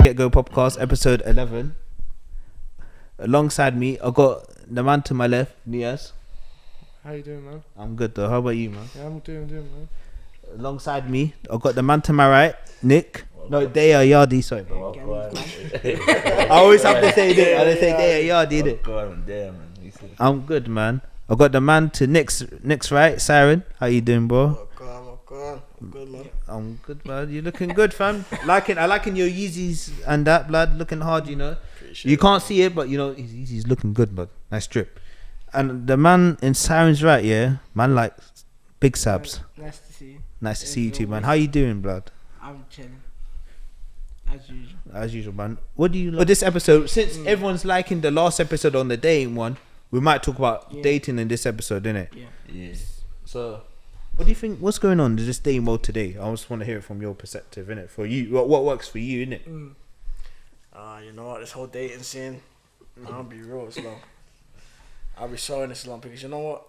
Get Go Podcast, episode 11. Alongside me, I got the man to my left, Niaz. How you doing, man? I'm good though. How about you, man? Yeah, I'm doing, man. Alongside me, I got the man to my right, Nick. No, they are Yardie. Sorry, bro. I always have to say this. I say they are Yardie. I'm good, man. I got the man to Nick's right, Syran. How you doing, bro? I'm good, man. I'm good, man. You looking good, fam. I liking your Yeezys and that, blood. Looking hard, you know. You can't see it, but you know he's looking good, but nice drip. And the man in Syran's right, yeah, man, like big Sabz. Nice to see you. Nice to see you too, man. How you doing, blood? I'm chilling. As usual. As usual, man. What do you like? For this episode, since everyone's liking the last episode on the dating one, we might talk about dating in this episode, innit? Yeah. Yes. So, what do you think? What's going on in this dating mode today? I just want to hear it from your perspective, innit? For you, what works for you, innit? You know what? This whole dating scene, I'll be real, it's long. I'll be showing this long because you know what?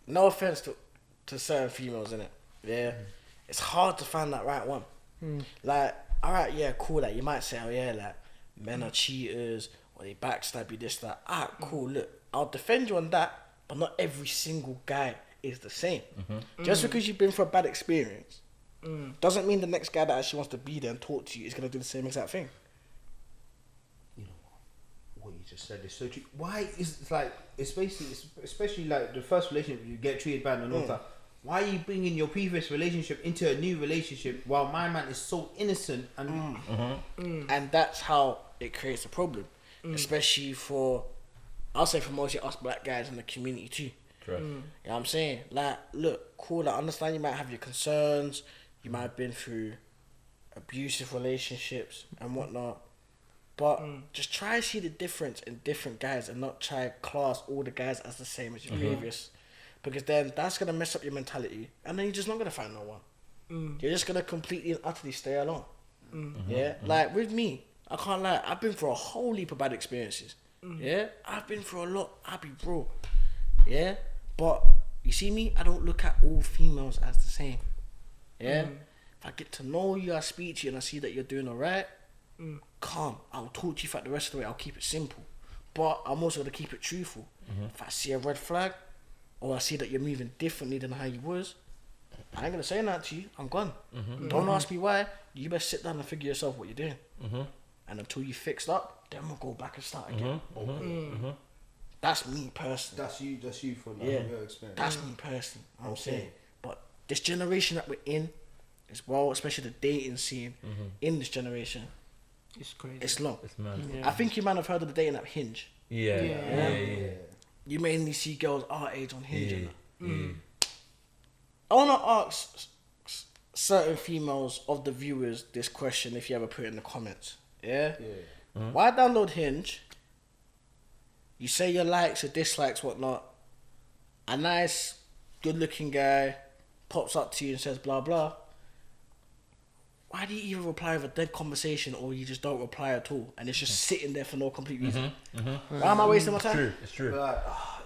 No offense to certain females, innit? Yeah. It's hard to find that right one. Like, alright, yeah, cool. Like, you might say, oh yeah, like, men are cheaters or they backstab you, this, that. Alright, cool. Look, I'll defend you on that, but not every single guy is the same. Just because you've been through a bad experience doesn't mean the next guy that actually wants to be there and talk to you is going to do the same exact thing. You know what you just said is so true. Why is it's like especially like the first relationship you get treated bad and all that. Why are you bringing your previous relationship into a new relationship while my man is so innocent and and that's how it creates a problem, especially for, I'll say for mostly us black guys in the community too. True. You know what I'm saying? Like, look, cool, I understand you might have your concerns, you might have been through abusive relationships and whatnot, but just try to see the difference in different guys and not try to class all the guys as the same as your previous, because then that's going to mess up your mentality and then you're just not going to find no one. You're just going to completely and utterly stay alone. Yeah, like with me, I can't lie, I've been through a whole heap of bad experiences. Yeah, I've been through a lot, I'll be bro. Yeah, but you see me, I don't look at all females as the same. Yeah, if I get to know you, I speak to you and I see that you're doing alright, calm, I'll talk to you for the rest of the way, I'll keep it simple, but I'm also going to keep it truthful. If I see a red flag or I see that you're moving differently than how you was, I ain't going to say that to you, I'm gone. Don't ask me why, you best sit down and figure yourself what you're doing. And until you fixed up, then we'll go back and start again. That's me personally. That's you for like your experience. That's me personally. I'm saying, but this generation that we're in, as well, especially the dating scene in this generation, It's crazy. it's long. It's mad. I think you might have heard of the dating app Hinge. Yeah. You mainly see girls our age on Hinge. And that. I want to ask certain females of the viewers this question if you ever put it in the comments. Yeah. Why download Hinge? You say your likes, your dislikes, whatnot. A nice, good-looking guy pops up to you and says blah blah. Why do you even reply with a dead conversation, or you just don't reply at all, and it's just sitting there for no complete reason? Why am I wasting my time? It's true. But like,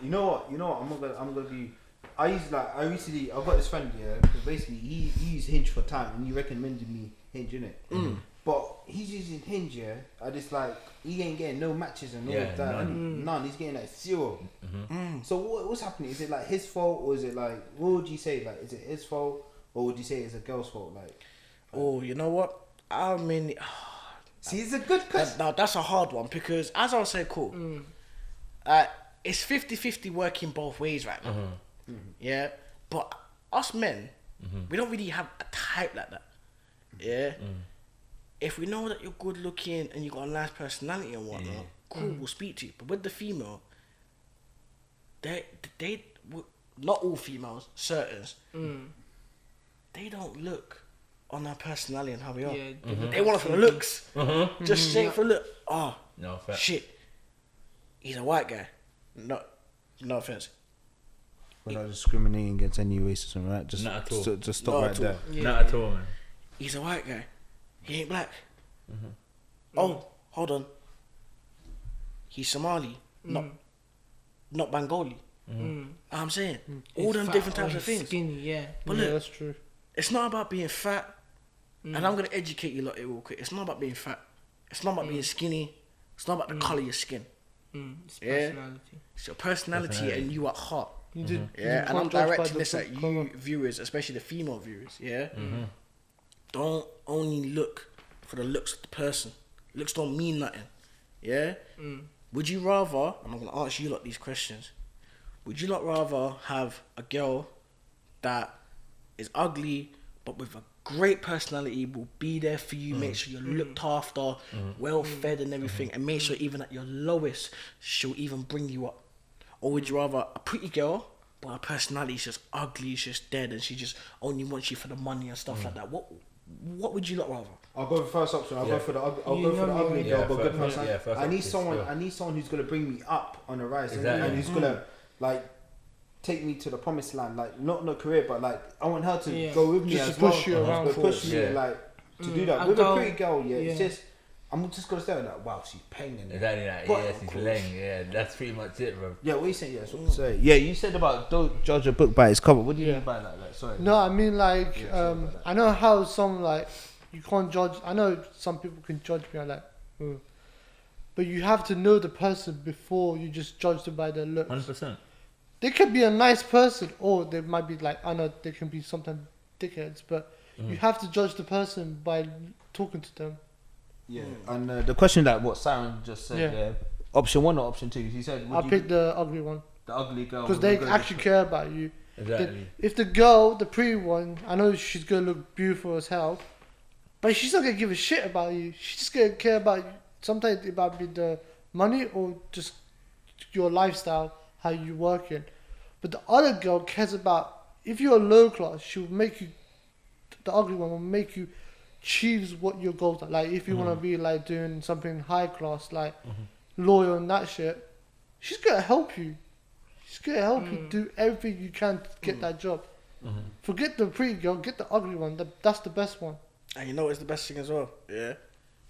you know what? I'm gonna be. I got this friend here because basically he used Hinge for time and he recommended me Hinge, innit? But he's using Hinge, yeah. I just like he ain't getting no matches and all of that. None. He's getting like 0. So what's happening? Is it like his fault or is it like what would you say? Like, is it his fault or would you say it's a girl's fault? Like, oh, you know what? I mean, see, it's a good question. Now that's a hard one because as I was saying, cool. It's 50-50 working both ways right now. Yeah, but us men, we don't really have a type like that. Yeah. If we know that you're good looking and you got a nice personality and whatnot, cool, we'll speak to you. But with the female, they not all females, certain, they don't look on our personality and how we are. Yeah, They want us for the looks. Just straight for look. Oh, No, fact. shit. He's a white guy. No offense. We're not discriminating against any racism, right? Just Not at all. Just stop Not right at all. there. Yeah. Not at all, man. He's a white guy. He ain't black. Oh, hold on. He's Somali, not Bengali. I'm saying all He's them fat different or types of he's things. Skinny, yeah. But Yeah, look, that's true. it's not about being fat. And I'm gonna educate you lot real quick. It's not about being fat. It's not about being skinny. It's not about the colour of your skin. It's personality. It's your personality and you at heart. You did, Yeah, and I'm directing this at you viewers, especially the female viewers. Yeah, don't only look for the looks of the person. Looks don't mean nothing. Yeah. Would you rather? And I'm gonna ask you lot these questions. Would you not rather have a girl that is ugly but with a great personality, will be there for you, make sure you're looked after, well fed and everything, and make sure even at your lowest, she'll even bring you up? Or would you rather a pretty girl, but her personality is just ugly, it's just dead, and she just only wants you for the money and stuff like that? What would you not rather? I'll go for the first option. I'll go for the ugly girl, but good personality. I need someone who's gonna bring me up on the rise, and who's gonna like take me to the promised land, like not no career, but like I want her to go with me just as to push you around, push me like to do that. With a pretty girl, it's just I'm just gonna say like, wow, she's paying. Exactly, like, she's laying. Yeah, that's pretty much it, bro. Yeah, what you saying? Yeah, sorry. Yeah, you said about don't judge a book by its cover. What do you mean by that? Like, sorry. No, I mean like I know how some like you can't judge. I know some people can judge me. I'm like, but you have to know the person before you just judge them by their looks. 100%. They could be a nice person, or they might be like, I know they can be sometimes dickheads, but you have to judge the person by talking to them. Yeah, and the question that what Syran just said, option 1 or option 2? He said, I picked the ugly one. The ugly girl. Because they actually care about you. Exactly. If the girl, the pretty one, I know she's going to look beautiful as hell, but she's not going to give a shit about you. She's just going to care about you. Sometimes it might be the money or just your lifestyle, how you working. But the other girl cares about, if you're low class, she'll make you, the ugly one will make you choose what your goals are. Like if you want to be like doing something high class, like lawyer and that shit, she's going to help you. She's going to help you do everything you can to get that job. Forget the pretty girl, get the ugly one. That's the best one. And you know what's the best thing as well? Yeah.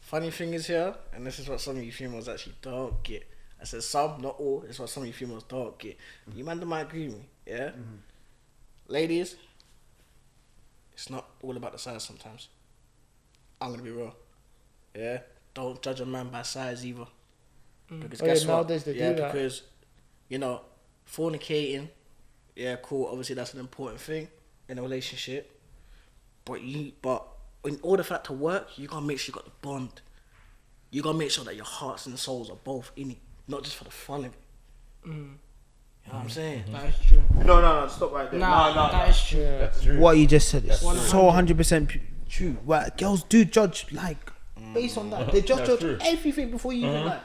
Funny thing is here, and this is what some of you females actually don't get. I said some, not all. It's what some of you females don't get. You man might agree with me, yeah? Ladies, it's not all about the size sometimes. I'm going to be real. Yeah? Don't judge a man by size either. Because guess what? Nowadays they do that. Because, you know, fornicating, yeah, cool. Obviously, that's an important thing in a relationship. But in order for that to work, you got to make sure you got the bond. You got to make sure that your hearts and souls are both in it. Not just for the fun of it. You know what I'm saying? That is true. No, stop right there. No, that is true. Yeah. That's true. What you just said is so 100% true. Well, girls do judge like based on that. They just judge everything before you even like.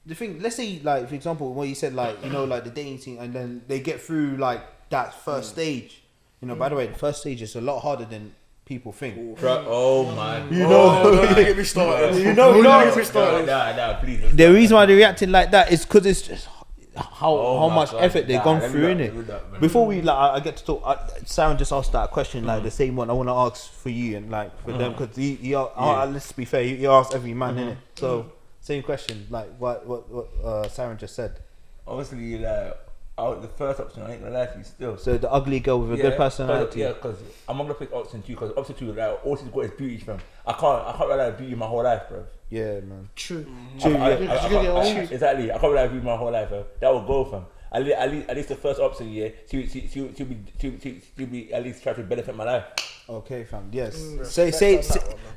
The thing, let's say like for example, what you said like like the dating scene, and then they get through like that first stage. You know, by the way, the first stage is a lot harder than people think. Oh my! You know, Get me started. you know. Nah, please. The reason why they're reacting like that is because it's just how much effort they've gone through in it. Before we I get to talk, Syran just asked that question, like the same one I want to ask for you and like for them, because let's be fair, he asked every man in it. So same question, like what Syran just said. Obviously, like the first option, I ain't gonna lie to you still. So the ugly girl with a good personality. Because I'm not gonna pick option 2, because option 2, like all she's got is beauty, fam. I can't rely on beauty my whole life, bro. Yeah, man. True. Exactly. I can't rely on beauty my whole life, bro. That will go, fam. At least the first option, she'll be at least try to benefit my life. Okay, fam. Yes.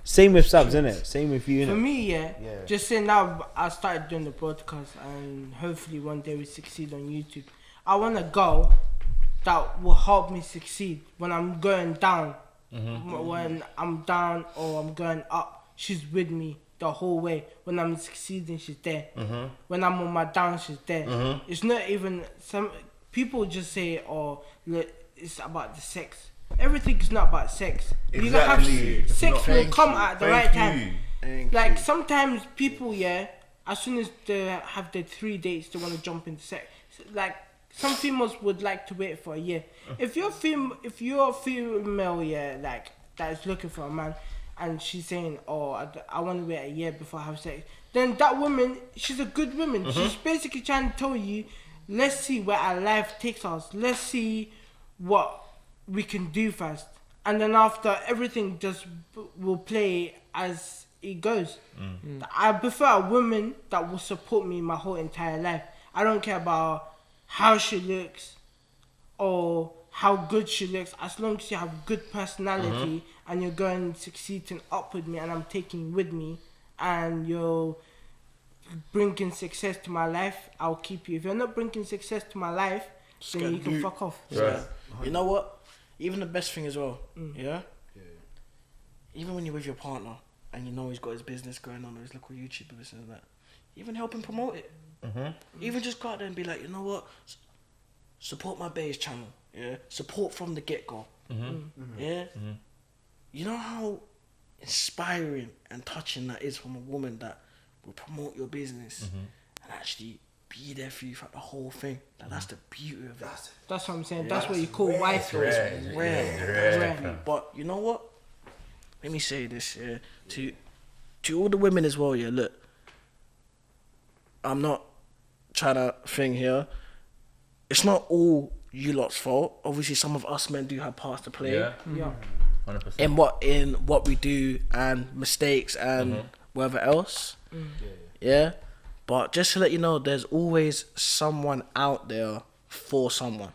Same with Sabz, innit? Same with you, innit? For me, just say now I started doing the broadcast, and hopefully one day we succeed on YouTube. I want a girl that will help me succeed when I'm going down. When I'm down or I'm going up, she's with me the whole way. When I'm succeeding, she's there. When I'm on my down, she's there. It's not even some people just say, "Oh, look, it's about the sex." Everything is not about sex. Exactly. You have sex will come at the right time. Like sometimes people, as soon as they have their 3 dates, they want to jump into sex. Like some females would like to wait for a year. If you're a female, like that is looking for a man, and she's saying, "Oh, I want to wait a year before I have sex," then that woman, she's a good woman. She's basically trying to tell you, let's see where our life takes us. Let's see what we can do first. and then after everything just will play as it goes. I prefer a woman that will support me my whole entire life. I don't care about how she looks or how good she looks, as long as you have good personality and you're going succeeding up with me and I'm taking you with me and you're bringing success to my life, I'll keep you. If you're not bringing success to my life, then you can fuck off. Yeah. You know what? Even the best thing as well, yeah? Even when you're with your partner and you know he's got his business going on or his local YouTube business and that, even help him promote it. Even just go out there and be like, you know what? Support my bae's channel. Yeah, support from the get-go. Yeah, you know how inspiring and touching that is from a woman that will promote your business and actually be there for you throughout the whole thing. That's the beauty of it. That's what I'm saying. That's what you call wife. Rare. But you know what? Let me say this, yeah, to all the women as well. Yeah, look, I'm not trying to thing here. It's not all you lot's fault. Obviously, some of us men do have parts to play. Yeah. 100%. In what we do and mistakes and whatever else. Yeah. But just to let you know, there's always someone out there for someone.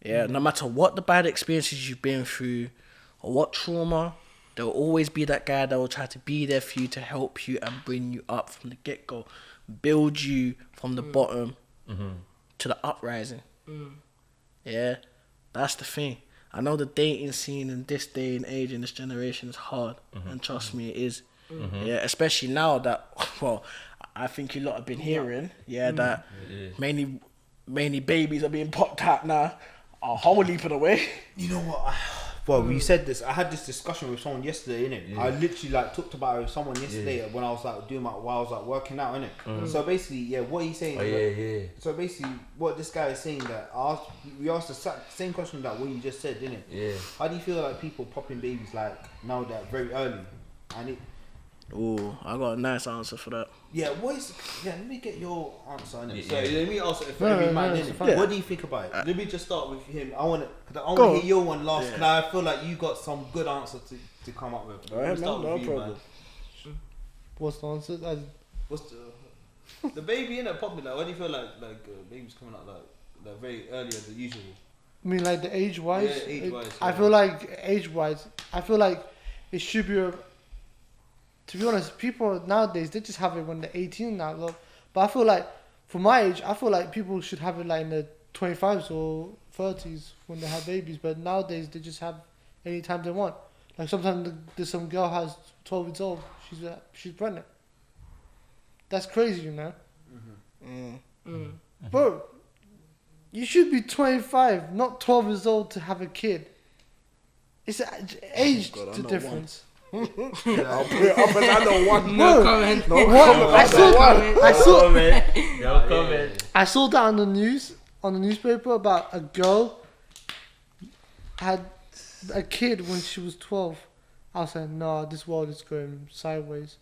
Yeah. No matter what the bad experiences you've been through or what trauma, there will always be that guy that will try to be there for you to help you and bring you up from the get-go, build you from the bottom to the uprising. Yeah, that's the thing. I know the dating scene in this day and age, in this generation, is hard, and trust me, it is. Yeah, especially now that, well, I think you lot have been hearing, that mainly babies are being popped out now, a whole heap of the way. You know what? Well, you said this. I had this discussion with someone yesterday, innit? I literally talked about it with someone yesterday when I was while I was working out, innit? So basically, what he's saying. So basically, what this guy is saying that we asked the same question that what you just said, didn't it? Yeah. How do you feel like people popping babies now that very early, and it? Oh, I got a nice answer for that. Let me get your answer on it. So let me ask it for every man. What do you think about it? Let me just start with him. I want to hear your one last, because I feel like you got some good answer to come up with. Alright, no problem. What's the answer? What's the baby in it popping? Like, what do you feel like babies coming out like very earlier than usual? I mean, like the age-wise? Yeah, age-wise. I feel like age-wise, it should be to be honest, people nowadays, they just have it when they're 18 now, look. But I feel like, for my age, I feel like people should have it like in the 25s or 30s when they have babies. But nowadays, they just have any time they want. Like sometimes there's some girl has 12 years old, she's pregnant. That's crazy, you know? Bro, you should be 25, not 12 years old to have a kid. It's an age difference. I'll put it up another one. No comment. I saw that on the news, on the newspaper, about a girl had a kid when she was 12. I was like, nah, this world is going sideways.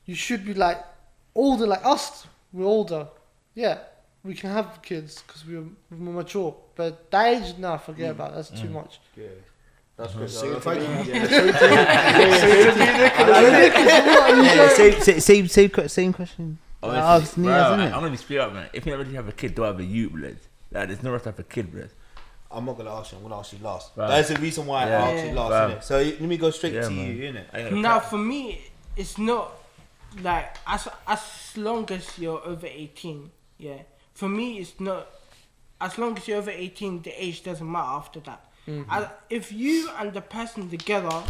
You should be like older, like us. We're older. Yeah, we can have kids because we're mature. But that age, nah, forget about it. That's too much. Yeah. That's good. Same question. Ask Niaz, I'm gonna be straight up, man. If you never have a kid, don't have a youth, blood. Like, there's no rush to have a kid, blood. I'm not gonna ask you. I'm gonna ask you last. Right. That's the reason why I asked you last. Innit? So let me go straight to you, innit? Now, for me, it's not like as long as you're over 18. Yeah. For me, it's not. As long as you're over 18, the age doesn't matter after that. If you and the person together,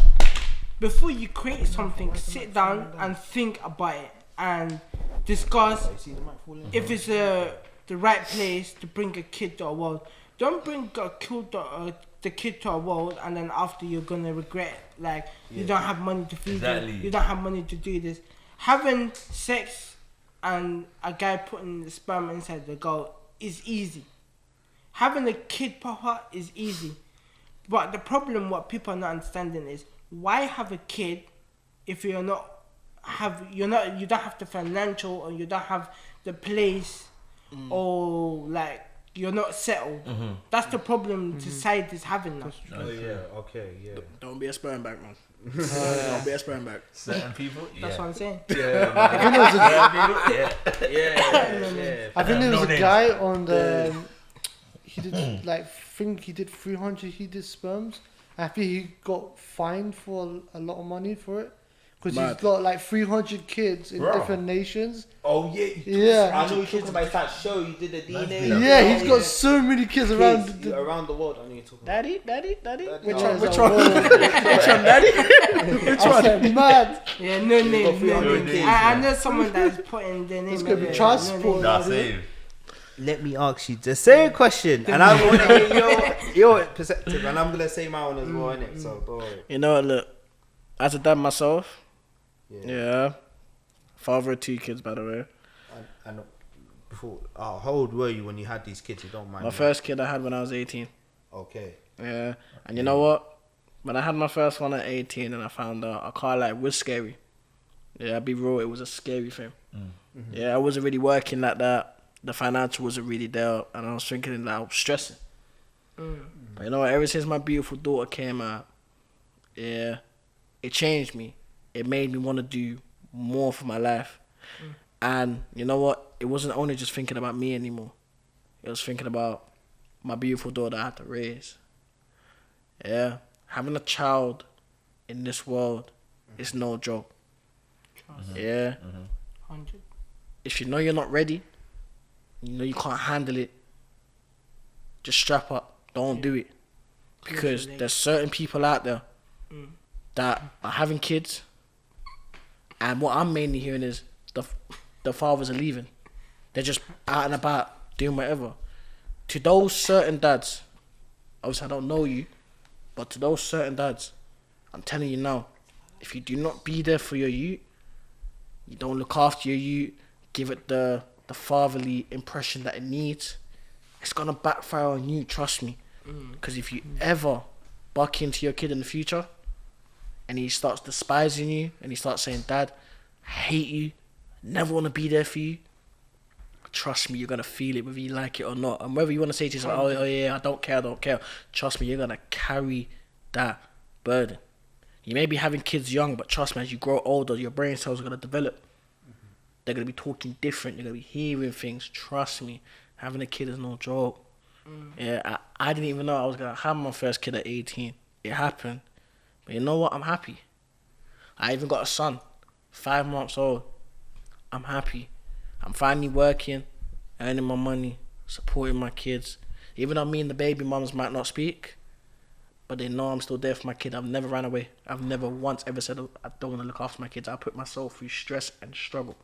before you create something, sit down and think about it and discuss if it's the right place to bring a kid to a world. Don't bring the kid to a world and then after you're gonna regret, like you don't have money to feed them, you don't have money to do this. Having sex and a guy putting the sperm inside the girl is easy. Having a kid pop out is easy. But the problem, what people are not understanding is, why have a kid if you don't have the financial, or you don't have the place, or like you're not settled. That's the problem society is having now. Oh yeah, okay, yeah. Don't be a sperm bag, man. Don't be a sperm bag. Certain people, That's what I'm saying. I think there was a guy on the. He did like he did 300 heated sperms. I think he got fined for a lot of money for it because he's got like 300 kids in different nations. Oh yeah, Yeah. I know you're talking about that show. You did the DNA. Yeah, he's got so many kids around around the world. I know you're talking about. Daddy. Which one? Which one, Daddy? Which one? Mad. Yeah, no name. kids, I know someone that's putting their name. It's gonna be everywhere. transport. That's it. Let me ask you the same question, and I want to hear your perspective, and I'm gonna say my one as well, innit? So don't worry. You know what? Look, as a dad myself, yeah, father of 2 kids, by the way. And before, how old were you when you had these kids? You don't mind? My first kid I had when I was 18. Okay. Yeah, and you know what? When I had my first one at 18, and I found out I can't lie, it was scary. Yeah, I'll be real, it was a scary thing. Yeah, I wasn't really working like that. The financial wasn't really there, and I was thinking that I was stressing. But you know what? Ever since my beautiful daughter came out, yeah, it changed me. It made me want to do more for my life. And you know what? It wasn't only just thinking about me anymore. It was thinking about my beautiful daughter I had to raise. Yeah, having a child in this world is no joke. Yeah. 100. If you know you're not ready, you know you can't handle it, just strap up. Don't do it. Because there's certain people out there that are having kids, and what I'm mainly hearing is the fathers are leaving. They're just out and about doing whatever. To those certain dads, obviously I don't know you, but to those certain dads, I'm telling you now, if you do not be there for your youth, you don't look after your youth, give it the fatherly impression that it needs, it's gonna backfire on you, trust me. Because if you ever buck into your kid in the future and he starts despising you and he starts saying, Dad, I hate you, never want to be there for you, trust me, you're gonna feel it whether you like it or not. And whether you want to say to yourself, oh yeah, I don't care, trust me, you're gonna carry that burden. You may be having kids young, but trust me, as you grow older, your brain cells are gonna develop. They're going to be talking different. You're going to be hearing things. Trust me. Having a kid is no joke. Yeah, I didn't even know I was going to have my first kid at 18. It happened. But you know what? I'm happy. I even got a son, 5 months old. I'm happy. I'm finally working, earning my money, supporting my kids. Even though me and the baby mums might not speak, but they know I'm still there for my kid. I've never ran away. I've never once ever said I don't want to look after my kids. I put myself through stress and struggle.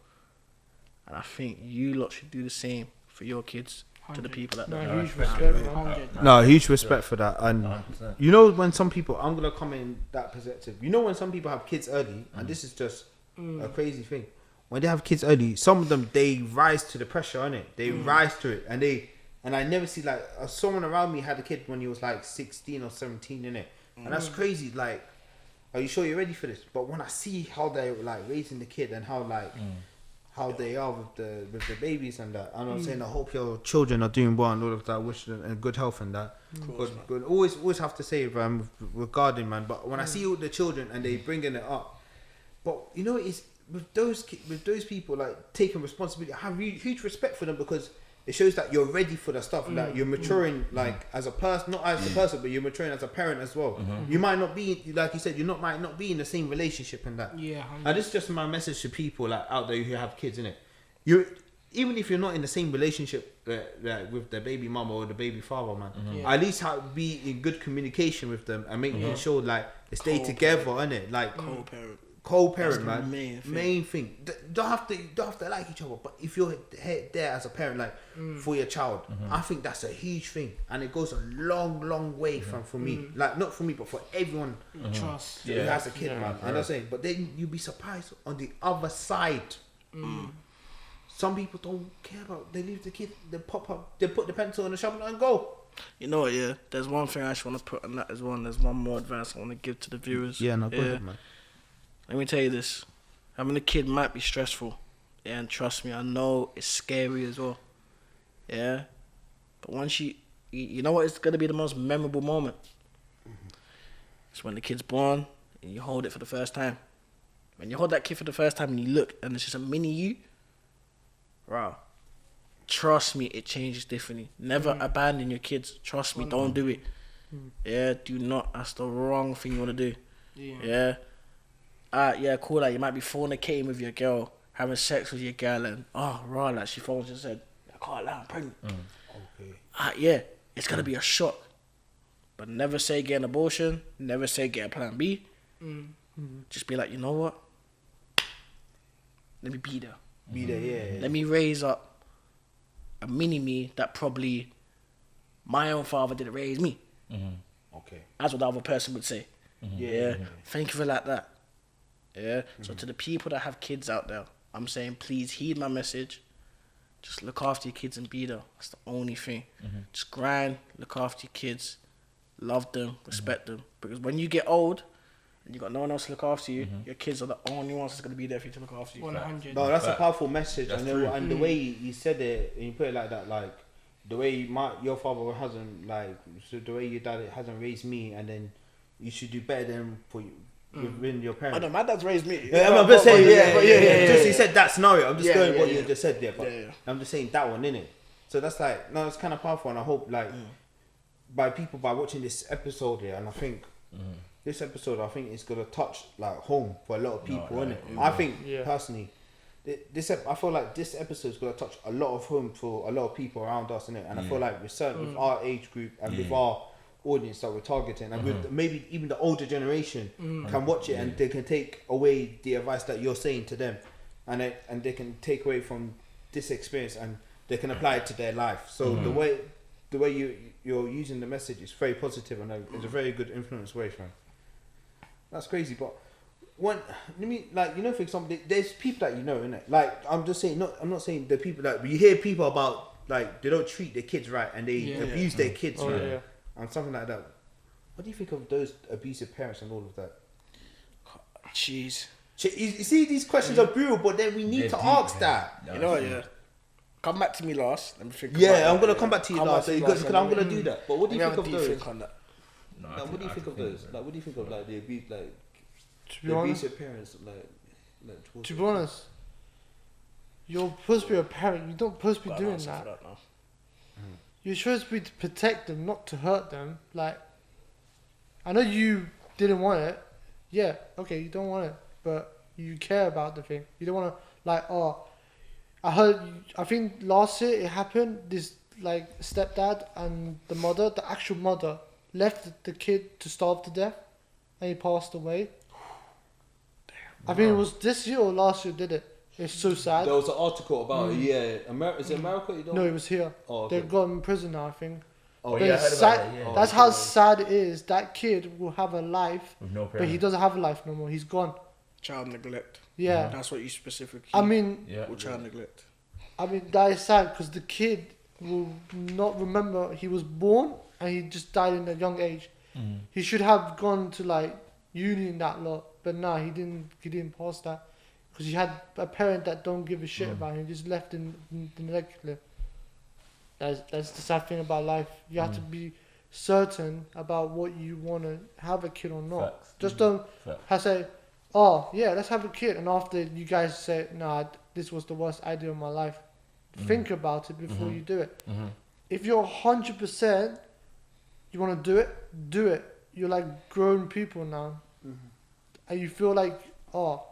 And I think you lot should do the same for your kids, 100. To the people that huge respect, 100. No, huge respect for that. And 100%. you know, when some people, I'm gonna come in that perspective. You know, when some people have kids early, and this is just a crazy thing. When they have kids early, some of them, they rise to the pressure, innit? They rise to it, and I never see like someone around me had a kid when he was like 16 or 17, innit? And that's crazy. Like, are you sure you're ready for this? But when I see how they're like raising the kid and how like how they are with the babies and that, and I'm saying I hope your children are doing well and all of that, wish them good health and that. But always have to say regarding man. But when I see all the children and they bringing it up, but you know it's with those people like taking responsibility. I have huge respect for them because it shows that you're ready for the stuff, that you're maturing like as a person, not as a person, but you're maturing as a parent as well. You might not be, like you said, might not be in the same relationship and that. Yeah. And this is just my message to people like out there who have kids, innit? Even if you're not in the same relationship with the baby mama or the baby father, man, at least be in good communication with them and making sure like they stay together, innit? Like co-parent, man. Main thing. Don't have to like each other, but if you're there as a parent, like for your child, I think that's a huge thing, and it goes a long way for me. Like not for me, but for everyone Trust. who has a kid, man. And I'm saying, but then you'd be surprised on the other side. Some people don't care about. They leave the kid. They pop up. They put the pencil in the sharpener and go. You know what? Yeah, there's one thing I actually want to put on that as well. And there's one more advice I want to give to the viewers. Yeah, no, go ahead, man. Let me tell you this. Having a kid might be stressful. Yeah, and trust me, I know it's scary as well. Yeah. But once you know what, it's gonna be the most memorable moment. It's when the kid's born and you hold it for the first time. When you hold that kid for the first time and you look and it's just a mini you, wow. Trust me, it changes differently. Never abandon your kids. Trust me, don't do it. Yeah, do not. That's the wrong thing you want to do. Yeah. Yeah, cool. Like you might be fornicating with your girl, having sex with your girl, and like she phones and said, "I can't lie, I'm pregnant." Okay. Yeah, it's gonna be a shock. But never say get an abortion. Never say get a plan B. Just be like, you know what? Let me be there. Be there, yeah. Let me raise up a mini me that probably my own father didn't raise me. Okay. That's what the other person would say. Yeah. Think of it like that. Yeah. So to the people that have kids out there, I'm saying please heed my message. Just look after your kids and be there. That's the only thing. Just grind, look after your kids, love them, respect them. Because when you get old and you got no one else to look after you, your kids are the only ones that's going to be there for you to look after you. 100. No, that's a powerful message. That's And, true. and the way you said it, and you put it like that, like the way your father hasn't, like, so the way your dad hasn't raised me, and then you should do better than for you within your parents. I know, my dad's raised me. Yeah, I'm just saying, yeah. Just yeah. he said that scenario. I'm just Yeah, going yeah, what yeah. you just said there, but Yeah. I'm just saying that one, innit? So that's like, no, it's kind of powerful, and I hope like by watching this episode here, and I think this episode, I think it's gonna touch like home for a lot of people, innit? I think personally, I feel like this episode's gonna touch a lot of home for a lot of people around us, innit? And I feel like with our age group and with our audience that we're targeting, and with maybe even the older generation can watch it and they can take away the advice that you're saying to them, and they can take away from this experience and they can apply it to their life. So the way you're using the message is very positive, and it's a very good influence way, fam. That's crazy, but let me, like, you know, for example, there's people that you know, innit? Like, I'm just saying, I'm not saying the people that you hear people about, like, they don't treat their kids right and they abuse their kids, right? And something like that. What do you think of those abusive parents and all of that? Jeez. You see, these questions are brutal, but then we need They're to deep, ask yeah. that. No, You know, it's- come back to me last. Let me think. Yeah, I'm gonna come back to you Come last, back to you because last, I'm gonna do that. But what do you Let think me of have a deep those? think on that. No, I Like, what do you I think of those? Like, what do you think of like the abuse, like To be the honest, abusive parents, like towards to their be honest, you're supposed to be a parent. You're not supposed to be Got an doing answer that. for that now. You're supposed to be to protect them, not to hurt them. Like, I know you didn't want it. Yeah, okay, you don't want it, but you care about the thing. You don't want to, like, I think last year it happened. This, like, stepdad and the actual mother, left the kid to starve to death, and he passed away. I think it was this year or last year did it. It's so sad. There was an article about is it America? You don't? No, it was here. Oh, okay. They've got him in prison now, I think. Oh, But yeah, I it's heard sad- about that, yeah. That's how sad it is. That kid will have a life, With no but he parents. doesn't have a life no more. He's gone. Child neglect. Yeah. That's what you specifically. I mean, Yeah. Or child neglect. that is sad because the kid will not remember he was born and he just died in a young age. He should have gone to like uni and that lot, but nah, he didn't pass that because he had a parent that don't give a shit about him. He just left in the neglect. That's the sad thing about life. You have to be certain about what you want to have a kid or not. Facts. Just don't Facts. say, oh yeah, let's have a kid, and after you guys say, nah, this was the worst idea of my life. Think about it before you do it. If you're 100%, you want to do it, do it. You're like grown people now, and you feel like, oh,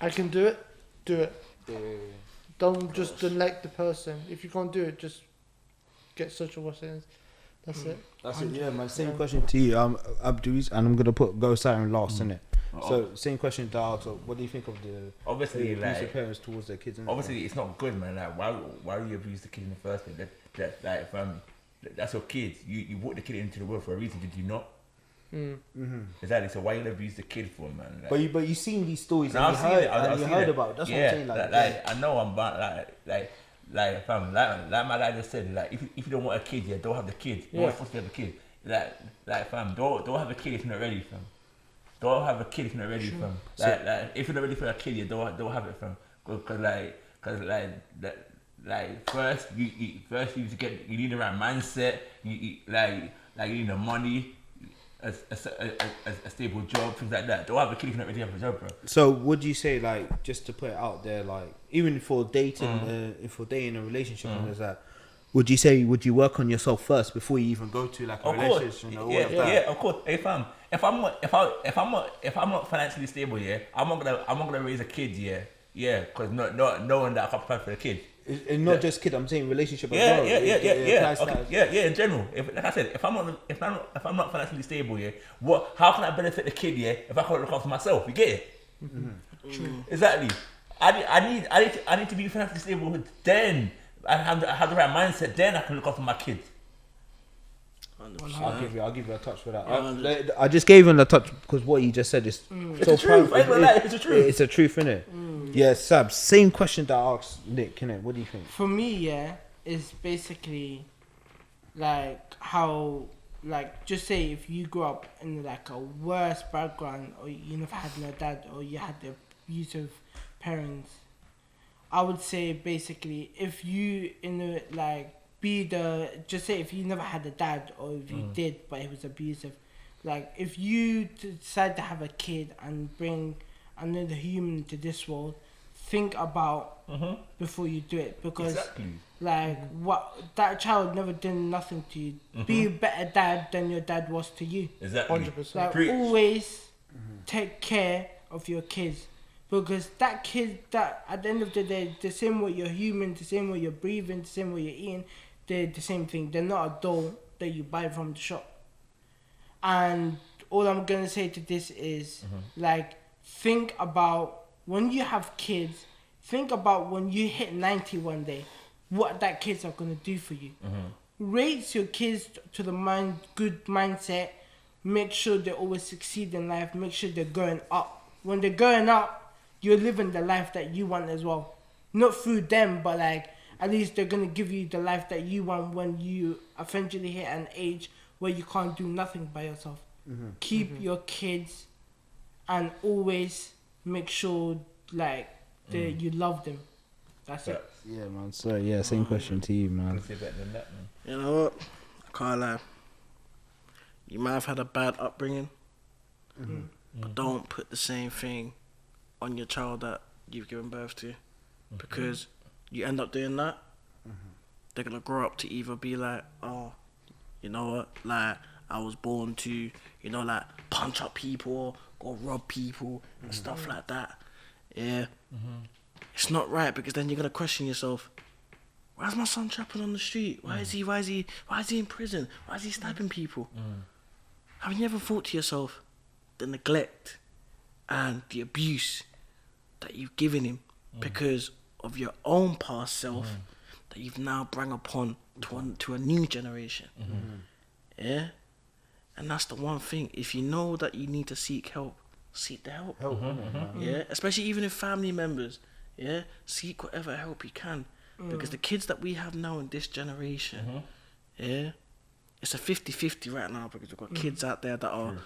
I can do it, do it. Don't just neglect the person. If you can't do it, just get social work sentence. That's it. That's it. Yeah, my same question to you, Abdul, and I'm gonna go Syran last, innit? So same question to Al. So what do you think of the Obviously, abusive like, parents towards their kids? Innit? obviously it's not good, man. Like, why do you abuse the kid in the first place? Like, that's your kid. You brought the kid into the world for a reason, did you not? Exactly. So why you abuse the kid for, man? Like, But you seen these stories no, and I've you seen heard, it. I've seen it. about it. That's yeah, what I'm saying. like I know I'm bad. Like fam, like my dad just said, like if you don't want a kid, yeah, don't have the kid. You're not supposed to have a kid. Like fam, don't have a kid if you're not ready, fam. Don't have a kid if you're not ready, fam. Like if you're not ready for a kid, you don't have it, fam. Cause like first you need to get you need the right mindset. You need the money, a stable job, things like that. Don't have a kid if you're not ready to have a job, bro. So would you say, like, just to put it out there, like, even for dating, if we're dating a relationship and there's that, would you work on yourself first before you even go to like a relationship? You know, all of that? Yeah, of course. Hey fam, if I'm not financially stable, yeah, I'm not gonna raise a kid, yeah, because not knowing that I can't provide for the kid. And not just kid, I'm saying relationship as Yeah, well. In general. Like I said, if I'm not financially stable, yeah, how can I benefit the kid, yeah, if I can't look after myself? You get it? True. Exactly. I need to be financially stable. Then I have the right mindset. Then I can look after my kids. I'll give you a touch for that. I just gave him a touch because what he just said is It's the truth. It's the truth. It's a truth, innit? Yeah, Sabz. Same question that I asked Nick. Innit? What do you think? For me, yeah, it's basically like how, like, just say if you grew up in like a worse background, or you never had no dad, or you had the abusive parents, I would say basically if you just say if you never had a dad, or if you did but he was abusive, like if you decide to have a kid and bring another human to this world, think about before you do it, because like what that child never did nothing to you. Be a better dad than your dad was to you. Exactly. 100%. Like always take care of your kids, because that kid, that at the end of the day, the same way you're human, the same way you're breathing, the same way you're eating, they're the same thing. They're not a doll that you buy from the shop. And all I'm gonna say to this is like, think about when you have kids, think about when you hit 90 one day, what that kids are gonna do for you. Raise your kids to the good mindset. Make sure they always succeed in life. Make sure they're going up. When they're going up, you're living the life that you want as well. Not through them, but like at least they're gonna give you the life that you want when you eventually hit an age where you can't do nothing by yourself. Keep your kids, and always make sure like you love them. That's it. Yeah, man. So yeah, same question to you, man. You know what? I can't lie. You might have had a bad upbringing, but don't put the same thing on your child that you've given birth to, because you end up doing that. They're gonna grow up to either be like, oh, you know what, like I was born to, you know, like punch up people or rob people and stuff like that. Yeah, it's not right, because then you're gonna question yourself. Why is my son trapping on the street? Why is he in prison? Why is he stabbing people? Have you ever thought to yourself the neglect and the abuse that you've given him because of your own past self that you've now brought upon to a new generation? Yeah, and that's the one thing. If you know that you need to seek help, seek the help. Yeah, especially even if family members. Yeah, seek whatever help you can. Because the kids that we have now in this generation, yeah, it's a 50-50 right now, because we've got kids out there that are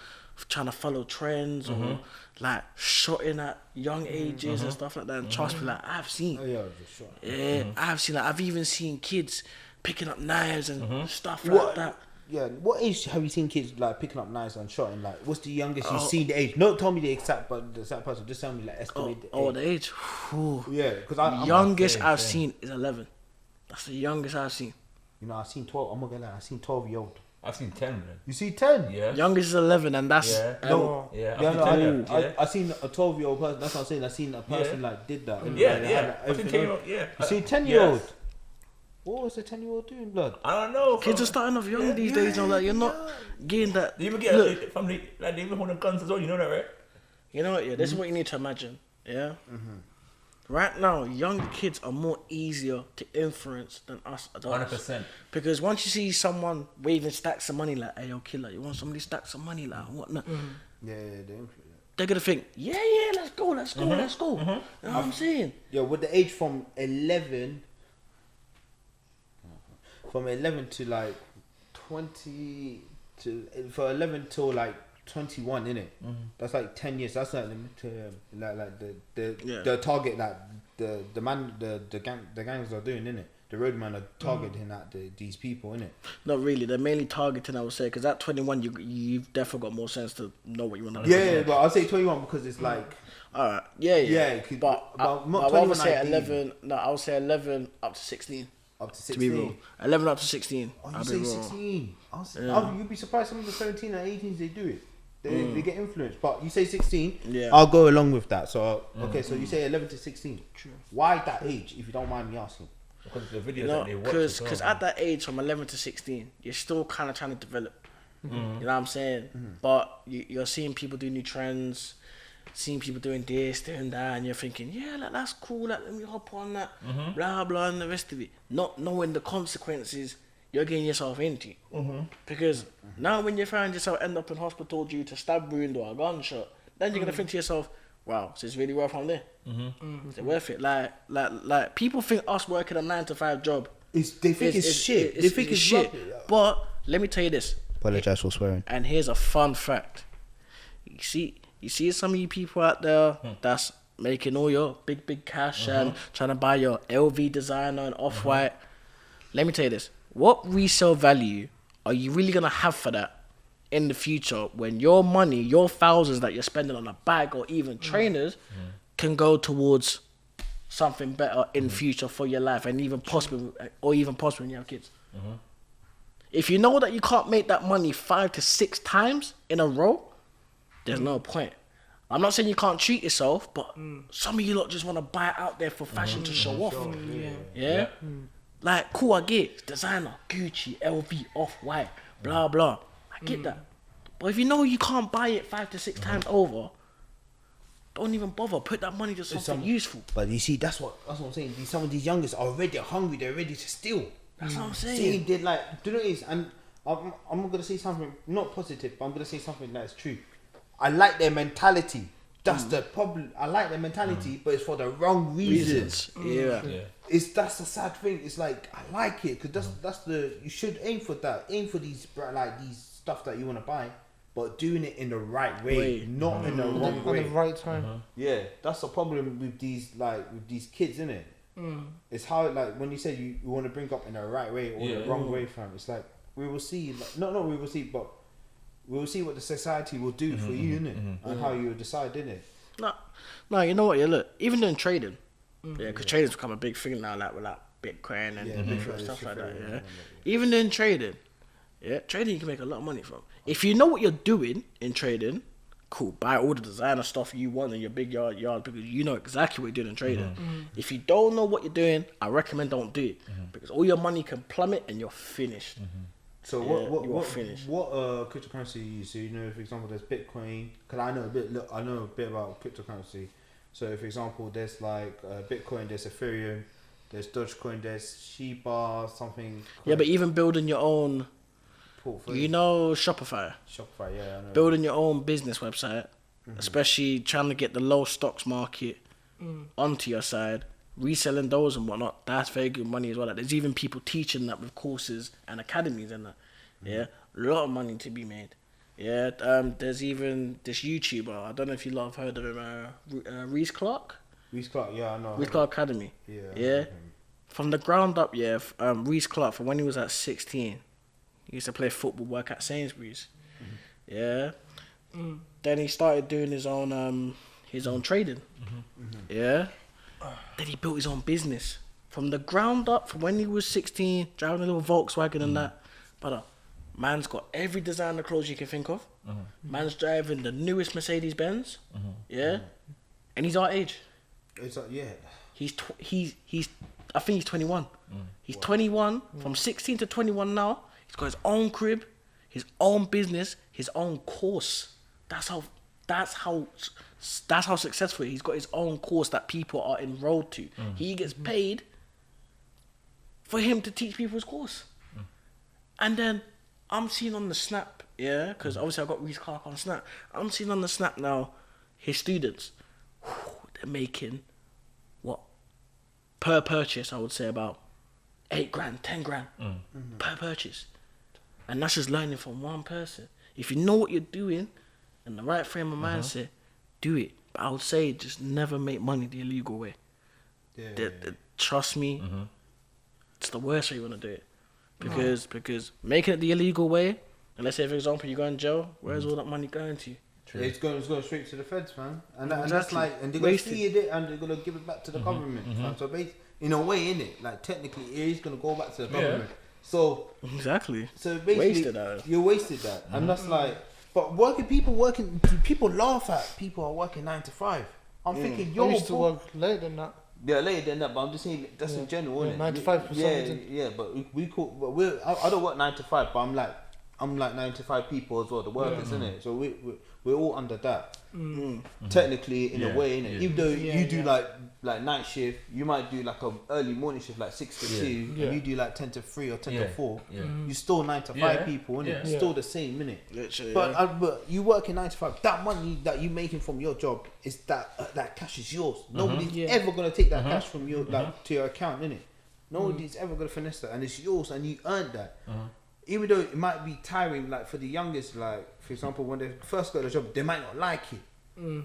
trying to follow trends or like shooting at young ages and stuff like that. And trust me, like I've seen, I've seen, like I've even seen kids picking up knives and stuff like that. Yeah, what age have you seen kids like picking up knives and shotting? Like, what's the youngest you've seen the age? Don't tell me the exact person. Just tell me like estimate the age. Whew. Yeah, because youngest I've seen is 11. That's the youngest I've seen. You know, I've seen 12. I'm not gonna lie, I've seen 12-year-old. I've seen 10, man. You see 10? Yeah. Youngest is 11, and that's I seen a 12-year-old person. That's what I'm saying. I seen a person like did that. And I've seen 10-year-old. Yeah. You see 10-year-old. What was the 10-year-old doing, blood? I don't know. Kids are starting off young these days, and like you're not getting that. They even get family, like they even hold guns as well. You know that, right? You know what? Yeah, this is what you need to imagine. Yeah. Right now, young kids are more easier to influence than us adults. 100%. Because once you see someone waving stacks of money, like, "Hey, yo, killer, you want somebody stacks of money, like, whatnot?" Yeah, they influence. They're gonna think, yeah, let's go. You know what I'm saying? Yeah, with the age from 11 to like 20 to for 11 till like 21, innit? That's like 10 years. That's like Yeah. the target that the gangs are doing, innit? The roadman are targeting these people, innit? Not really. They're mainly targeting, I would say, because at 21, you've definitely got more sense to know what you want to do. Yeah, but I'll say 21 because it's like All right. Yeah. But not I would 21 say ideally. 11. No, I would say 11 up to 16. Up to To be 16. real, 11 up to 16. Oh, you I'll be say real. 16? Yeah. You'd be surprised some of the 17 and 18s they do it. They get influenced. But you say 16, Yeah. I'll go along with that. So okay, so you say 11 to 16. True. Why that age, if you don't mind me asking? Because the videos No, that they watch. as because well, at that age, from 11 to 16, you're still kind of trying to develop. Mm-hmm. You know what I'm saying? But you're seeing people do new trends, seeing people doing this, doing that, and you're thinking, yeah, like, that's cool, like, let me hop on that, blah, blah, and the rest of it. Not knowing the consequences you're getting yourself into. Because now when you find yourself end up in hospital due to stab wound or a gunshot, then you're going to think to yourself, wow, is this really worth I'm there? Is it worth it? Like people think us working a 9 to 5 job They think it's shit. They think it's shit. rubbish. But let me tell you this, Apologize for swearing. and here's a fun fact. You see some of you people out there that's making all your big cash and trying to buy your LV designer and Off-White. Let me tell you this. What resale value are you really going to have for that in the future when your money, your thousands that you're spending on a bag or even trainers can go towards something better in future for your life and even possible when you have kids? If you know that you can't make that money 5 to 6 times in a row, there's no point. I'm not saying you can't treat yourself, but some of you lot just want to buy it out there for fashion to show off. Yeah? Like, cool, I get it. Designer, Gucci, LV, Off-White, blah, blah. I get that. But if you know you can't buy it 5 to 6 times over, don't even bother. Put that money to something useful. But you see, that's what I'm saying. Some of these youngers are already hungry. They're ready to steal. That's what I'm saying. See, they like, do you know what it is? And I'm gonna say something not positive, but I'm gonna say something that's true. I like their mentality. That's the problem. I like their mentality, but it's for the wrong reasons. Yeah. That's the sad thing. It's like I like it because that's the you should aim for that. Aim for these these stuff that you want to buy, but doing it in the right way, not in the wrong At way. the right time. Yeah, that's the problem with these kids, isn't it? It's how like when you say you want to bring up in the right way or the wrong way, fam. It's like we will see. Like, not we will see, but we will see what the society will do for you, innit? And how you will decide, innit? No, you know what? Yeah, look, even in trading, because trading's become a big thing now, like with like Bitcoin and different stuff like that. Yeah, even in trading, trading you can make a lot of money from. If you know what you're doing in trading, cool. Buy all the designer stuff you want in your big yard because you know exactly what you're doing in trading. If you don't know what you're doing, I recommend don't do it because all your money can plummet and you're finished. So Yeah, what you are finished. what cryptocurrency you use? So you know, for example, there's Bitcoin. Cause I know a bit about cryptocurrency. So for example, there's like Bitcoin, there's Ethereum, there's Dogecoin, there's Shiba, something. Yeah, but even building your own, portfolio. you know, Shopify. Shopify, yeah, I know. Building your own business website, especially trying to get the low stocks market onto your side, reselling those and whatnot, that's very good money as well. Like, there's even people teaching that with courses and academies and that. Yeah, a lot of money to be made. Yeah, there's even this YouTuber, I don't know if you lot have heard of him, Reese Clark? Reese Clark, yeah, I know. Reese Clark Academy. Yeah. I Yeah. know him. From the ground up, Reese Clark, from when he was at 16, he used to play football, work at Sainsbury's. Yeah. Then he started doing his own trading. Yeah. Then he built his own business from the ground up. From when he was 16, driving a little Volkswagen and that. But man's got every designer clothes you can think of. Man's driving the newest Mercedes Benz. Yeah. And he's our age. It's like, yeah. He's I think he's 21. He's 21 from 16 to 21 now. He's got his own crib, his own business, his own course. That's how successful he's got his own course that people are enrolled to. He gets paid for him to teach people his course. And then I'm seeing on the Snap, yeah, because obviously I got Reese Clark on Snap. I'm seeing on the Snap now his students. They're making what per purchase? I would say about $8,000, $10,000 per purchase, and that's just learning from one person. If you know what you're doing, in the right frame of mindset, do it. But I would say just never make money the illegal way. Trust me, it's the worst way you want to do it. Because making it the illegal way, and let's say for example you go in jail, where's all that money going to? Yeah, it's going straight to the feds, man. And that's like, and they're gonna feed it and they're gonna give it back to the government. Man. So in a way, innit, like technically it is gonna go back to the government. So exactly. So basically, you wasted that, and that's like. But people laugh at people are working 9 to 5. I'm thinking, yo, I used to work later than that. Yeah, later than that, but I'm just saying that's in general, isn't it? 9 to 5 for something. Yeah, but I don't work 9 to 5, but I'm like 9 to 5 people as well, the workers, isn't it? So we're all under that. Technically, in a way, innit? Even though you do like night shift, you might do like a early morning shift, like 6 to 2, and you do like 10 to 3 or 10 to 4. You still 9 to 5 people, innit? It's still the same, innit? Literally, but you work in 9 to 5. That money that you making from your job is that cash is yours. Nobody's ever gonna take that cash from you to your account, innit? Nobody's ever gonna finesse that, and it's yours, and you earned that. Even though it might be tiring, like for the youngest, like for example, when they first got the job, they might not like it.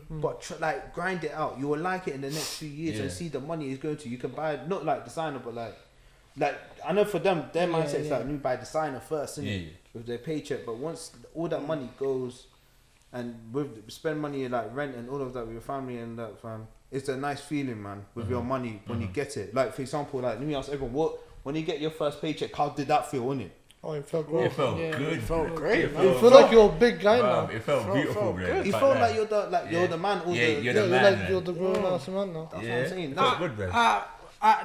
But like grind it out. You will like it in the next few years and see the money is going to. You can buy not like designer, but like I know for them, their mindset is like, let me buy designer first, with their paycheck. But once all that money goes, and with spend money like rent and all of that with your family and that, fam, it's a nice feeling, man. With your money when you get it. Like for example, like let me ask everyone, when you get your first paycheck, how did that feel, innit? Oh, it felt good. It felt good. It felt great. You feel like you're a big guy now. It felt beautiful, bro. You felt like you're the man. You're the man. You're the grown ass man now. That's what I'm saying. It felt good, bro.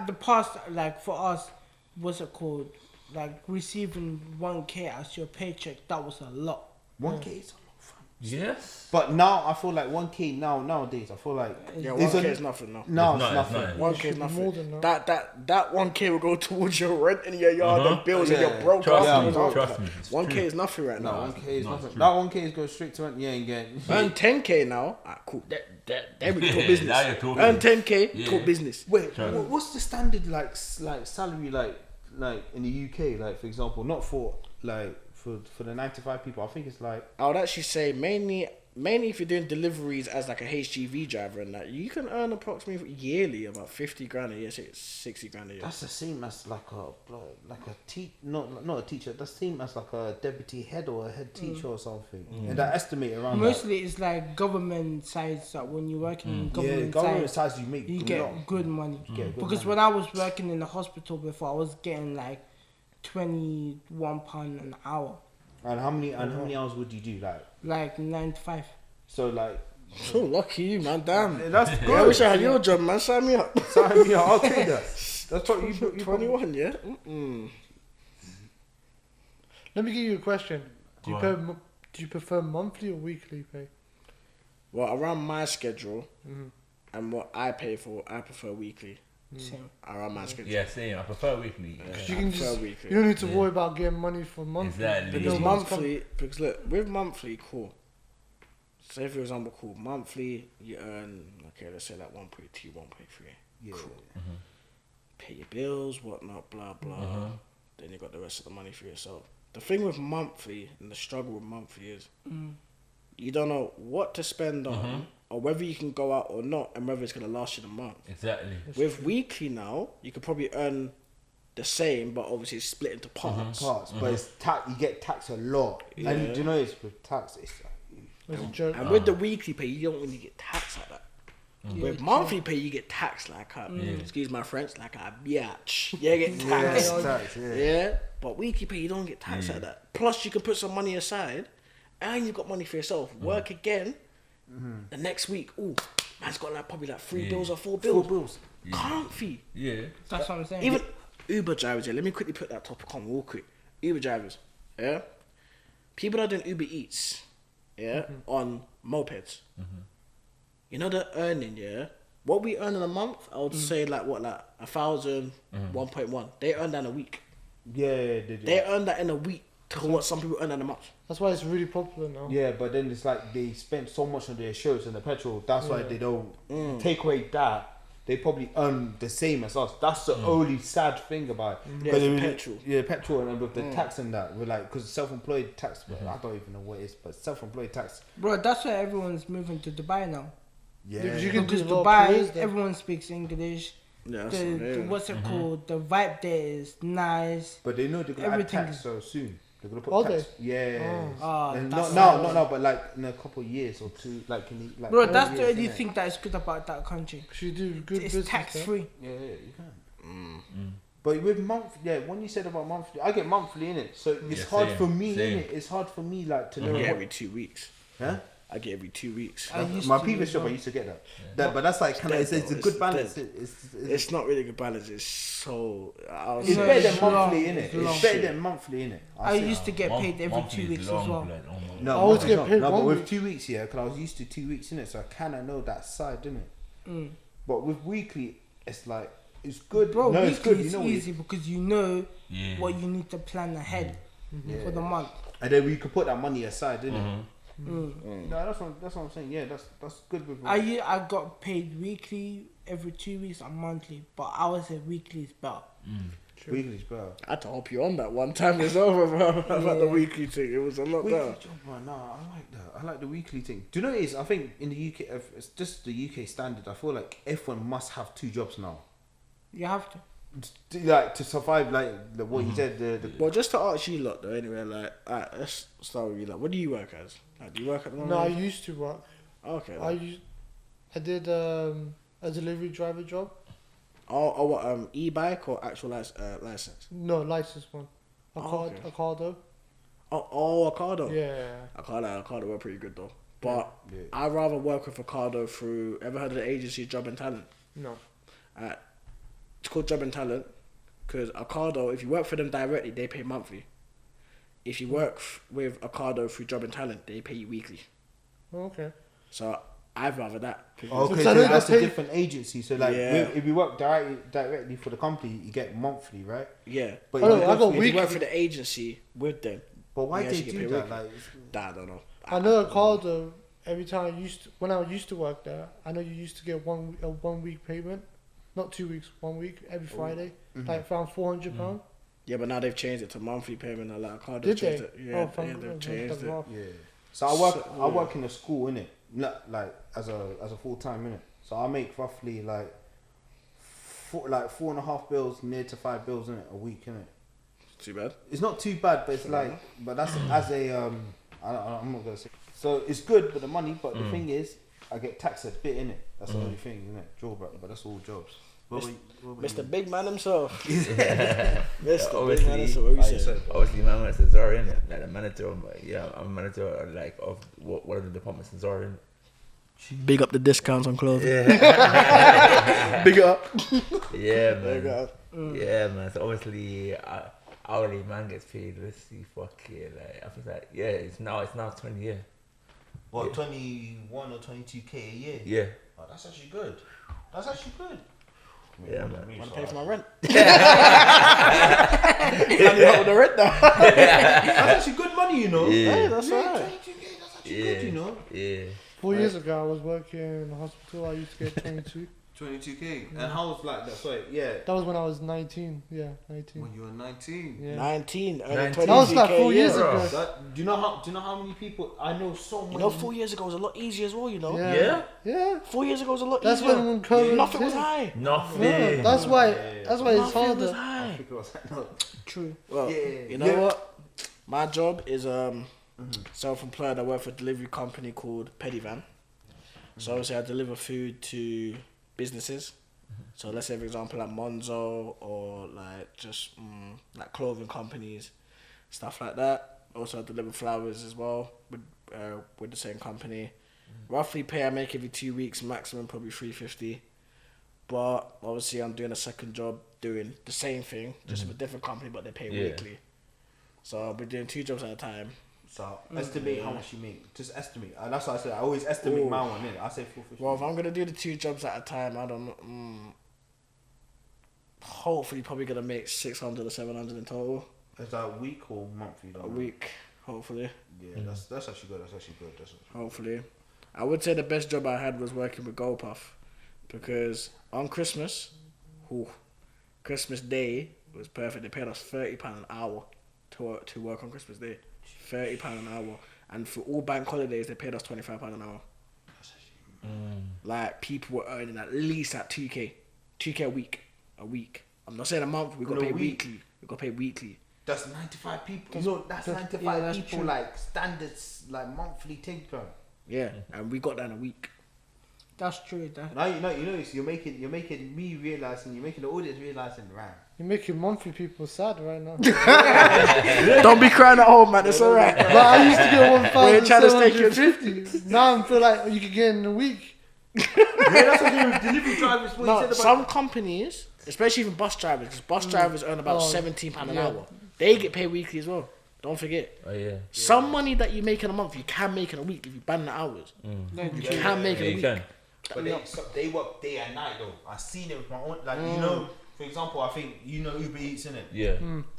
The past, like for us, what's it called? Like receiving 1K as your paycheck, that was a lot. 1K is a lot, fam. Yes. But now I feel like 1K nowadays. I feel like 1K is nothing now. No, it's nothing. 1K is nothing. More than that 1K will go towards your rent and your yard and bills and your broke. Trust me. 1K is nothing right now. 1K is nothing. That 1K is going straight to rent. Yeah, and get. Earn 10K now. Cool. That we talk business. Earn 10K. Talk business. Wait, what's the standard like salary like in the UK? Like for example, not for like for the 9 to 5 people. I think it's like I would actually say mainly if you're doing deliveries as like a HGV driver and that, you can earn approximately yearly about 50 grand a year, 60 grand a year. that's the same as like a not a teacher. That's the same as like a deputy head or a head teacher or something. And that estimate around Mostly it's like government sides that when you work in government sides you get good money. Because when I was working in the hospital before, I was getting like £21 an hour. And how many hours would you do Like 9 to 5. So like. So lucky you, man. Damn. That's good. I wish I had your job, man. Sign me up. Sign me up. I'll take that. That's what you 21, yeah. Let me give you a question. Do you prefer monthly or weekly pay? Well, around my schedule and what I pay for, I prefer weekly. Same. Around my schedule. Yeah, same. I prefer weekly. You can you don't need to worry about getting money for monthly. Exactly. Because monthly, because look, with monthly, cool. Say for example, cool. Monthly, you earn, okay, let's say like 1.2, 1.3. Yeah. Cool. Pay your bills, whatnot, blah, blah. Then you got the rest of the money for yourself. The thing with monthly and the struggle with monthly is you don't know what to spend on or whether you can go out or not and whether it's going to last you the month. Exactly. With weekly now, you could probably earn the same, but obviously it's split into parts. But it's you get taxed a lot. Yeah. And do you know it's with tax, it's It's a joke. And with the weekly pay, you don't really get taxed like that. With monthly pay, you get taxed like a, excuse my French, like a biatch. You get taxed. Yeah. But weekly pay, you don't get taxed like that. Plus, you can put some money aside, and you've got money for yourself. Work again. The next week, man's got like probably like 3 bills or 4 bills. 4 bills. Comfy. Yeah. That's what I'm saying. Even Uber drivers, let me quickly put that topic on real quick. Uber drivers, people that are doing Uber Eats, on mopeds. You know the earning, what we earn in a month, I would say like 1,000, 1.1. They earn that in a week. Yeah, they do. They earn that in a week to what some people earn in a month. That's why it's really popular now. Yeah, but then it's like they spend so much on their insurance and the petrol. That's why they don't take away that. they probably earn the same as us. That's the only sad thing about it. Yeah, 'Cause it's it was- petrol. Yeah, petrol and with the tax and that, we're like, because self-employed tax, I don't even know what it is, but self-employed tax. Bro, that's why everyone's moving to Dubai now. Yeah, because you can do Because a lot of Dubai, careers there. everyone speaks English. Yeah, that's The what's it called? The vibe there is nice. but they know they're gonna add Everything tax is- so soon. They're gonna put Are tax. Yeah. Oh, And that's not sad. now, but like in a couple of years or two, like in the, like. Bro, 4 that's the years, only innit? thing that is good about that country. You do good It's business tax there. free. Yeah, you can. But with when you said about monthly, I get monthly in it, so it's Yeah, hard same, for me. same. Innit? It's hard for me like to know. I get what, every 2 weeks. huh? I get every 2 weeks. I used My to previous as job, I well. used to get that. But that's like kind of It's it's a dead, good though. balance. It's It's It's not really good balance. It's so. it's No, better it's than long, monthly, innit? it's long. It's better than monthly, innit? I used to get paid every 2 weeks as well. No, I always monthly get not. paid No, but 1 with week. 2 weeks, yeah, because I was used to 2 weeks, innit? So I kind of know that side, innit? Mm. But with weekly, it's like it's good. Bro, no, weekly it's good. is You know what easy because you know Yeah. what you need to plan ahead Yeah. for the month. And then we could put that money aside, innit? Mm. No, that's what I'm saying. Yeah, that's good with. I got paid weekly every 2 weeks and monthly, but I would say weekly is better. Weekly's better. I had to help you on that one time. It's over, bro. About the Yeah. weekly thing. It was a lot Weekly better. job, man. No, I like that. I like the weekly thing. Do you know what it is? I think in the UK, if it's just the UK standard. I feel like everyone must have 2 jobs now, You have to. like to survive. Like what you said. The Well, just to ask you lot though, anyway, like, alright, let's start with you. Like, what do you work as? Like, do you work at the moment? No, I used to work. Okay. I did a delivery driver job. What, e-bike or actual license? No, license one. Okay. Ocado. Ocado. Yeah. Ocado were pretty good though. But Yeah. I'd rather work with Ocado through. Ever heard of the agency Job and Talent? No. It's called Job and Talent because Ocado, if you work for them directly, they pay monthly. If you work with Ocado through Job and Talent, they pay you weekly. Oh, okay. So I'd rather that. Okay, So so they that's a pay- different agency. So like, Yeah. if you work directly for the company, you get monthly, right? Yeah. But Oh, you no, I go got for- If you weekly. work for the agency with them, But why you they actually get do paid that? weekly. Like, I don't know. I know Ocado. Every time when I used to work there, I know you used to get a 1 week payment, not 2 weeks, 1 week every Friday, like around £400. Yeah, but now they've changed it to monthly payment. Like Ocado Did changed they? it. Yeah, Oh, yeah, they've changed it. yeah. So I work in a school, innit? Like as a full time, innit? So I make roughly like 4.5 bills, near to 5 bills in it a week, innit? Too bad. It's not too bad, but it's like, but that's as a I'm not gonna say. So it's good with the money, but the thing is, I get taxed a bit in it. That's the only thing, isn't it? Drawback, but that's all jobs. What about Mr. Big Man himself. Mr. Big obviously- Man himself. What you you? say? Obviously, my man is Zara, innit? Like the manager, I'm a manager like of one of the departments in Zara, innit? Big up the discounts on clothing. Yeah. Big up. Yeah, Big man. up. Yeah, man. So obviously, hourly man gets paid. Let's see, fuck yeah. Like I think like it's now 20 yeah. What, 21 or 22k a year? Yeah. Oh, that's actually good. That's actually good. Yeah, man. Want to pay for my rent? I'm not with the rent now. That's actually good money, you know. Yeah. Hey, that's Yeah, alright. 22k, that's actually good, you know. Yeah. 4 years ago, I was working in a hospital. I used to get 22. 22k. And how was like that? Sorry, Yeah. That was when I was 19. Yeah, 19. when you were 19. Yeah. 19, earning 19. 22K. That was like 4 years yeah. ago. Do you know how many people I know? So many. You know, 4 years ago was a lot easier as well, you know? Yeah. Yeah. Yeah. 4 years ago was a lot That's easier. when COVID. Nothing was hit. high. Nothing. Yeah, that's why. That's why it's Nothing was harder. high. People was like, no. True. Well, Yeah. you know what? My job is self-employed. I work for a delivery company called Pedivan. So obviously I deliver food to businesses. So let's say for example like Monzo or like just like clothing companies, stuff like that. Also I deliver flowers as well with the same company. Roughly pay I make every 2 weeks, maximum probably $350. But obviously I'm doing a second job doing the same thing, just with a different company, but they pay Yeah. weekly. So I'll be doing 2 jobs at a time. So estimate how much you make. Just estimate. And that's what I said. I always estimate my one. I say 450. Well, if I'm gonna do the 2 jobs at a time, I don't know. Hopefully, probably gonna make 600 or 700 in total Is that a week or monthly? a week. Hopefully, Yeah, that's actually good. That's actually good. hopefully. I would say the best job I had was working with GoPuff. because on Christmas, Christmas Day was perfect. They paid us £30 an hour to work on Christmas Day. £30 an hour, and for all bank holidays they paid us £25 an hour. Like people were earning at least at 2k a week. I'm not saying a month. We got paid weekly. That's 95 people. You know, that's 95 people true. like standards, like monthly thing, bro. Yeah, and we got that in a week. That's true. Now you know you're making me realizing, you're making the audience realizing, right? You're making monthly people sad right now. Don't be crying at home, man. It's alright. But I used to get We're trying to stay 1,750. Now I feel like you could get in a week. Yeah, that's what delivery drivers. What you No, said about some companies, especially even bus drivers, because bus drivers earn about £17 an hour. They get paid weekly as well. Don't forget. Oh yeah. Some money that you make in a month, you can make in a week if you ban the hours. You can make in a You week. can. But they work day and night though. I seen it with my own. Like you know, for example, I think you know Uber Eats, innit? Yeah.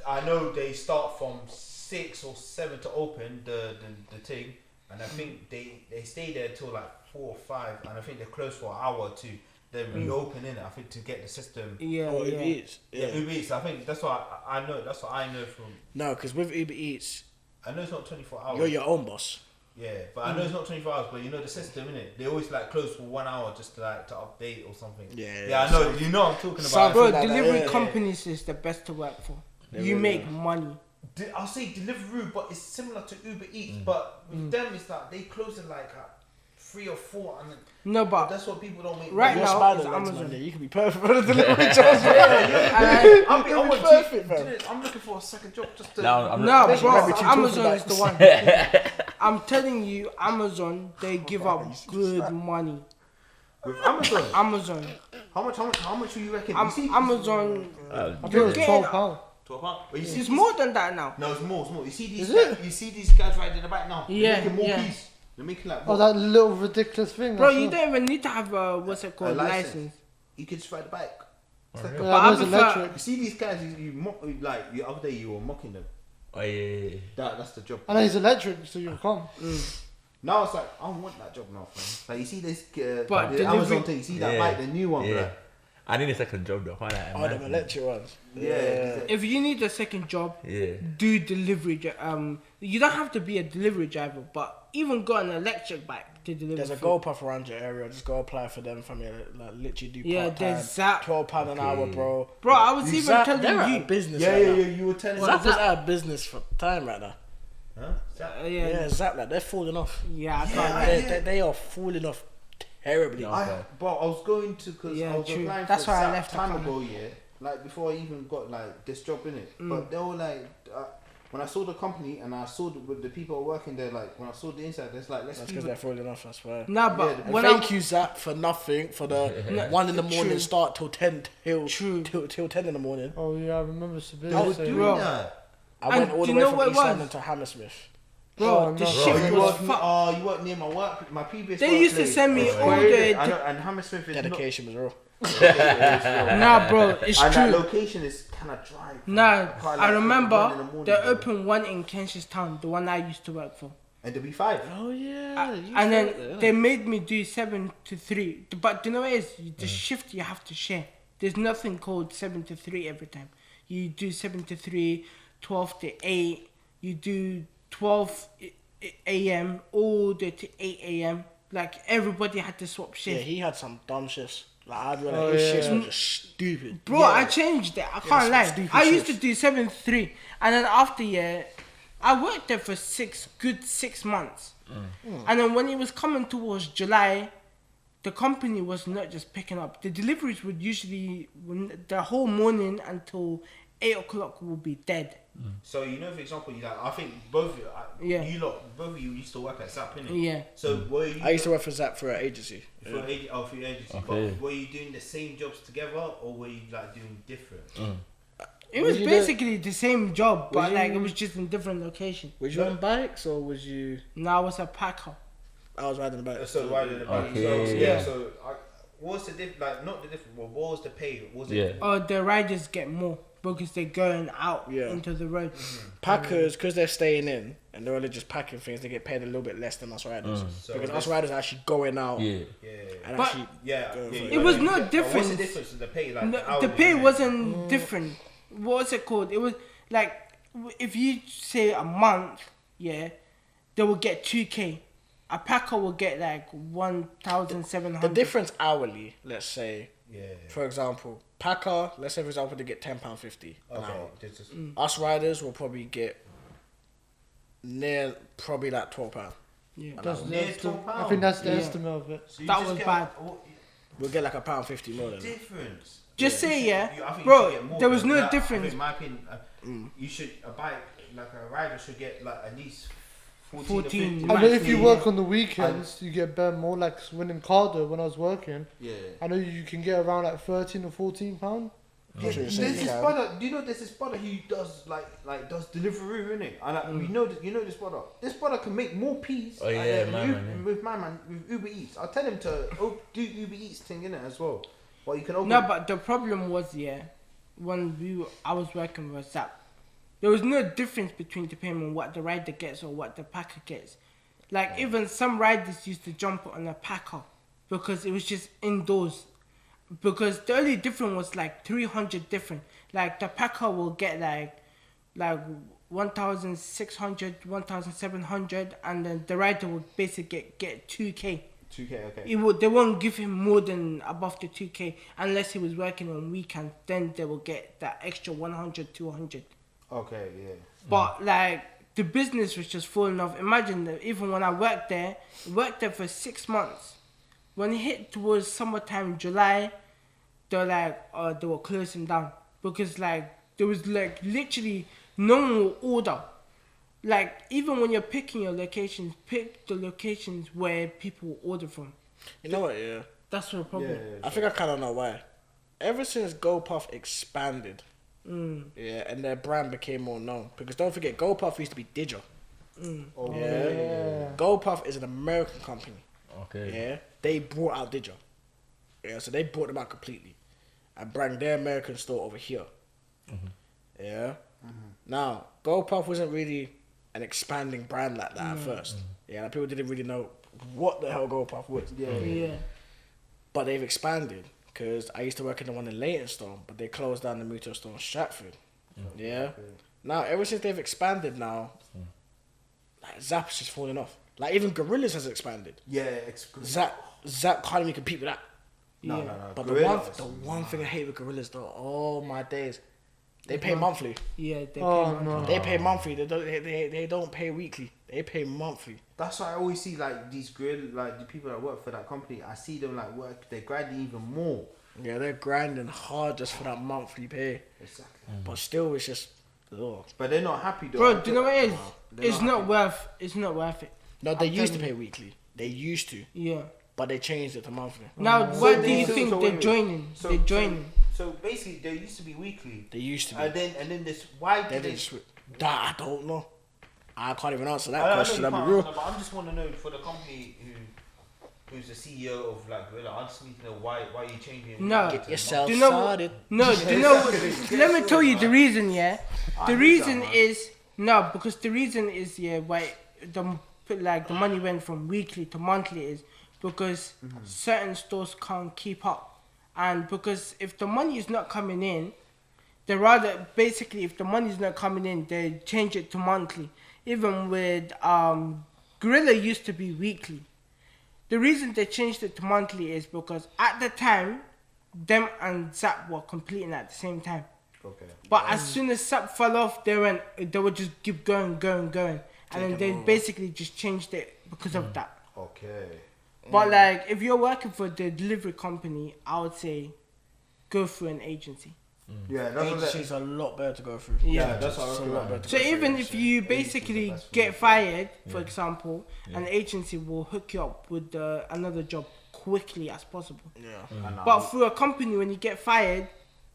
I know they start from 6 or 7 to open the thing, and I think they stay there till like 4 or 5, and I think they're closed for an hour or two. Then reopen it. I think to get the system. Oh, Uber Eats. Yeah, Uber Eats. I think that's what I know. That's what I know from. No, because with Uber Eats, I know it's not 24 hours. you're your own boss. Yeah, but I know it's not 24 hours. But you know the system, innit? They always like close for 1 hour just to update or something. Yeah, I know. You know what I'm talking about. Something Bro, like that, delivery yeah. companies is the best to work for. They You really make are. money. I'll say Deliveroo, but it's similar to Uber Eats. But with them, it's like they close it like at 3 or 4, and No, but that's what people don't make. Right money. You're now, Spider it's Legs, Amazon. man. You can be perfect for the delivery jobs. I'm You'll be perfect, perfect, man. I'm looking for a second job just to. No, I'm no, not. bro, Maybe two Amazon is talking the one. I'm telling you, Amazon, they give out good money. With Amazon. Amazon, How much do you reckon? You see, Amazon, I think it You're was getting- £12. £12. But you see, it's more than that now. No, it's more. You see these. Is it? You see these guys riding the bike now. Yeah, They're making more yeah. peace. They're making like. Oh, that little ridiculous thing. Bro, I you saw. don't even need to have a, what's it called, license. license. You can just ride the bike. It's like Yeah, a- But I those prefer- electric. You see these guys. You mock like the other day. You were mocking them. Oh yeah. That's the job. I know he's electric, so you'll come. Now it's like I want that job now, fam. Like you see this, But the delivery- Amazon thing. You see that Yeah. bike, the new one, Yeah. bro. I need a second job though. Why not? Oh, them electric ones. Yeah. If you need a second job, Yeah. do delivery. You don't have to be a delivery driver, but even got an electric bike to deliver. There's a food. Go Puff around your area. Just go apply for them from here. Like literally do Yeah, part time. there's Zap. £12 an hour, bro. Bro, I was You even Zap, telling they're out you. of business. Yeah, right yeah, now. yeah. You were telling me. Zap is out of business for time right now. Huh? Yeah, Zap, like they're falling off. Yeah, I can't. Yeah. They are falling off terribly. No. But I was going to because Yeah, I was true. applying That's for why I Zap left the time company. ago, yeah. Like before I even got like this job in it. But they were like, when I saw the company and I saw the people working there, like when I saw the inside, there's like let's That's keep because it. they're falling off. That's why. Nah, but Yeah, And when thank you, Zap, for nothing. For the No, 1 in the morning true. start till 10 till True. till 10 in the morning. Oh yeah, I remember Sabine I was saying. doing Bro. that. I And went all do the you way know from what it East was? London to Hammersmith. bro, Oh, this no. shit you was work, fucked. you work near my work, my previous. They used to workplace. send me all Where- the- I know, and Hammersmith is Dedication was real. Nah, bro, it's and that true. location is kind of dry. Nah, Quite I like 1 in the remember morning, they bro. opened one in Kentish Town, the one I used to work for. And the B5. Oh yeah. And then they made me do 7 to 3. But you know what it is? The shift you have to share. There's nothing called 7 to 3 every time. You do 7 to 3, 12 to 8. You do 12 a.m. all the way to 8 a.m. Like everybody had to swap Yeah, shift. he had some dumb shifts. Like I'd realize Oh, his yeah. shifts were just stupid. Bro, Yeah. I changed it. I can't some lie. stupid I used to shifts. do 7 to 3. And then after I worked there for 6 months. And then when it was coming towards July, the company was not just picking up. The deliveries would usually, the whole morning until 8 o'clock will be dead. So you know, for example, you like I think both Yeah. both of you used to work at Zap, innit? Yeah. So were you? I used to work for Zap for an agency. for your agency, Okay. but were you doing the same jobs together or were you like doing different? It was you basically the same job, but you- like it was just in different location. Was you on bikes or was you? Now I was a packer. I was riding a bike. So why did Okay. So, Yeah. yeah. So what was the like not the difference? Well, what was the pay? Was it? Yeah. Or the riders get more because they're going out Yeah. into the road. Packers, because they're staying in and they're only just packing things, they get paid a little bit less than us riders. So Because this- us riders are actually going out Yeah. and But- actually. Yeah, Going for yeah. it. you It was gotta no get- but difference. What's the difference in the pay? Like No, the hourly, pay innit? wasn't different. What was it called? It was like if you say a month, yeah, they will get 2K. A packer will get like 1,700. The difference hourly, let's say, Yeah. for example, packer, let's say for example, they get £10.50 an Okay. hour. This is, Us riders will probably get near probably like £12. Yeah. That's near the £12. I think that's the Yeah. estimate of it. so you That just was get bad. We'll get like £1.50 more than that. difference. Just say yeah, I think you should bro. get more There was than no that. I difference. think in my opinion, you should a bike like a rider should get like at least 14 or 14. 15. I know if you Yeah. work on the weekends, you get better more. Like when in Cardo, when I was working, Yeah. I know you can get around like £13 or £14. I'm sure you're There's saying this you can. brother. Do you know there's this brother who does like does delivery, innit? And like, you know this brother. This brother can make more peas. Oh, yeah, my with, man, yeah. with my man with Uber Eats. I'll tell him to do Uber Eats thing in it as well. But you can open. No, but the problem was when I was working with Zap, there was no difference between depending on what the rider gets or what the packer gets. Like even some riders used to jump on a packer because it was just indoors. Because the only difference was like 300 different. Like the packer will get like 1,600, 1,700, and then the rider will basically get 2K. 2K, okay. They won't give him more than above the 2K unless he was working on weekends. Then they will get that extra 100, 200. Okay, yeah. But like the business was just falling off. Imagine that even when I worked there for 6 months. When it hit towards summertime, July, they were closing down because like there was like literally no one will order. Like even when you're picking your locations, pick the locations where people will order from. You know what, yeah? That's the problem. I think I kind of know why. Ever since GoPuff expanded, yeah, and their brand became more known. Because don't forget, GoPuff used to be Digger. Yeah. GoPuff is an American company. Okay. Yeah, they brought out Digger. Yeah, so they brought them out completely, and brought their American store over here. Yeah. Now, GoPuff wasn't really an expanding brand like that at first. Yeah, like people didn't really know what the hell GoPuff was. Yeah. But they've expanded because I used to work in the one in Leytonstone, but they closed down the Mutual store in Stratford. Yeah. Now, ever since they've expanded now, like Zap's just falling off. Like even Gorillas has expanded. Yeah, Zap can't even compete with that. No. But Gorillas. the one thing I hate with Gorillas though, oh my days, they pay monthly. Yeah, they pay Oh, money. no. They pay monthly. They don't pay weekly. They pay monthly. That's why I always see like these like the people that work for that company. I see them like work. They're grinding even more. Yeah, they're grinding hard just for that monthly pay. Exactly. But still, it's just, ugh. But they're not happy though. Bro, do you know what it is? They're It's not not worth. It's not worth it. No, they I'm used to telling pay weekly. They used to, Yeah. but they changed it to monthly. Now, So what do they- you so- think so they're wait, joining? So- They're joining. So basically, they used to be weekly, They used to be. and then this. Why They did didn't switch. That I don't know. I can't even answer I that know question. you I'll be can't real. answer, but I just want to know for the company who's the CEO of like Gorilla. I just need to know why you changing. No. Get yourself Do you know? started. No. Do you know? Let me tell you the reason. Yeah. The I reason know that, man. is no, because the reason is why the money went from weekly to monthly is because certain stores can't keep up, and because if the money is not coming in, they rather basically if the money is not coming in, they change it to monthly. Even with Gorilla used to be weekly. The reason they changed it to monthly is because at the time, them and Zap were completing at the same time. Okay. But as soon as Zap fell off, they would just keep going, and then they basically just changed it because of that. Okay. But like, if you're working for the delivery company, I would say go through an agency. Yeah, that's what Agency's a lot better to go through. Yeah, that's what I It's a reckon, lot man. better to So go through. even if you basically get fired, for example, an agency will hook you up with another job quickly as possible. Yeah. But through a company, when you get fired,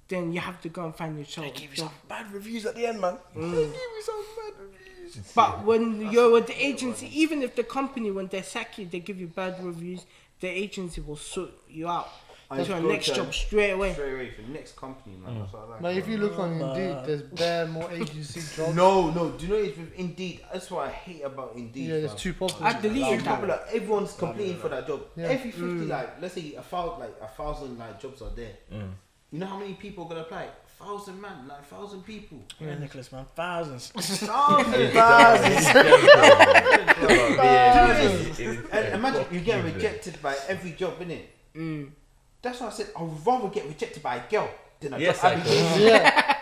then you have to go and find your They give you job. some bad reviews at the end, man. They give you some bad reviews. But when you're with the agency, even if the company, when they sack you, they give you bad reviews, the agency will sort you out. I to just your go next to- job straight away. Straight away for the next company, man. That's what I like. But if you look on Indeed, there's bare more agency jobs. No, do you know it's with Indeed? That's what I hate about Indeed. Yeah, there's fam. too popular. I deleted Too that. popular. Everyone's competing for that job. Yeah. Every 50, like, let's say a thousand like jobs are there. You know how many people are gonna apply? 1,000 man, like 1,000 people. Yeah, Nicholas, man, thousands. And imagine you get rejected by every job, innit? That's why I said I would rather get rejected by a girl than a Yes, job I application. Yeah.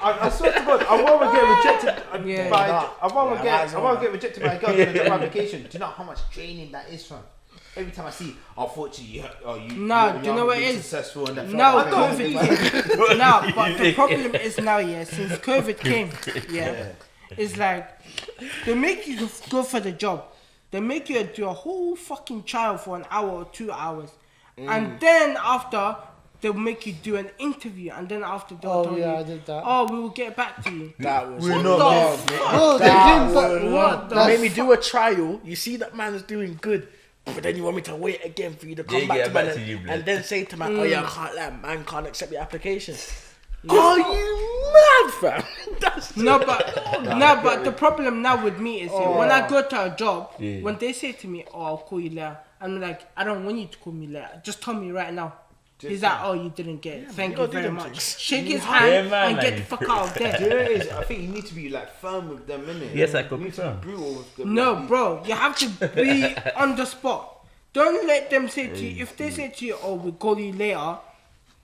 I swear to God, I'd rather get rejected Yeah. by. Nah. I'd rather Yeah, get. that's I'd rather get rejected by a girl than a job application. Do you know how much training that is, fam? Every time I see, unfortunately, you. No, you do you know what it been is? Successful and that. No, I don't COVID. No, but the problem is now, yeah, since COVID came, yeah, it's like they make you go for the job. They make you do a whole fucking trial for an hour or 2 hours, and then after they'll make you do an interview, and then after they'll tell yeah, you, I did that. oh, we will get back to you. That was We're What not the there. fuck? No, they That didn't. was What they the made me do a trial. You see that man is doing good, but then you want me to wait again for you to come Yeah, back get to back man to you, blood. and then say to man, oh yeah, I can't lie, man can't accept your application. Are you mad, fam? That's No, but the problem now with me is when I go to a job, Yeah. when they say to me, "Oh, I'll call you later," I'm like, "I don't want you to call me later. Just tell me right now." He's like, "Oh, you didn't get it. Thank you you gotta do very them much." things. Shake his Yeah, hand man, and get like- the fuck out of Do you there. know what it is? I think you need to be like firm with them, innit? Yes, I could You be need to firm. brutal with them. No, like, bro, you have to be on the spot. Don't let them say to you if they say to you, "Oh, we'll call you later."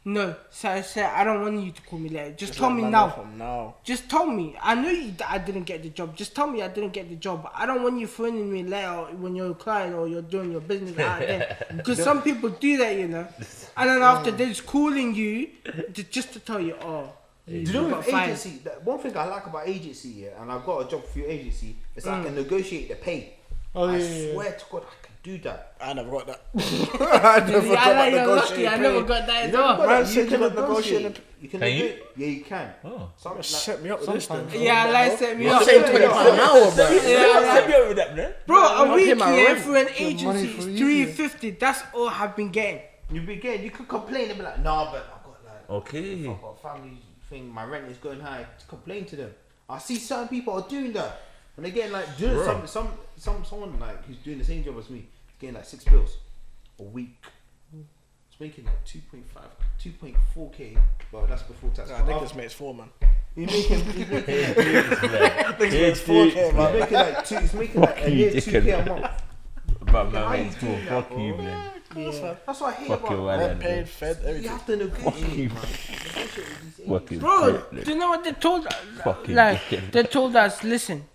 No, so I said, I don't want you to call me later. Just tell me now. From now. Just tell me. I know you, that I didn't get the job. Just tell me I didn't get the job. I don't want you phoning me later when you're crying or you're doing your business out there. Because some people do that, you know. And then after they're just calling you just to tell you, oh. Do you know got with fired. agency, one thing I like about agency, yeah, and I've got a job for your agency, is I can negotiate the pay. Oh, I yeah, yeah, swear to God, I can do that. I never got that. Yeah, you're lucky. I never got that as well. Man You said can you can negotiate negotiate. You can Can you? negotiate. Yeah, you can. Oh. Some, Set me up with this then. Sometimes. Yeah, like set me You're up. saying £20 an hour, bro. Send me over that, man. Bro, I'm a week paying my here rent. for an Get money agency for is you. $350. That's all I've been getting. you begin. You could complain and be like, nah, but I've got like, Okay. I've got a family thing. My rent is going high. To complain to them. I see certain people are doing that, and they're getting like doing Bro. someone like who's doing the same job as me, getting like 6 bills a week. It's making like 2.4k. Well, that's before tax. Nah, Nicholas makes 4, man. He's making Makes 4K, man. he's making like two. He's making like a year 2k a month. But How man, you mate, doing that, fuck bro? you, man. That's what I hate Fuck you, about. man. Rent paid, fed, You everything. have to negotiate, you. man. Negotiate with these Fuck you. Bro, do you know what they told us? Fucking Like, dickhead. they told us, listen,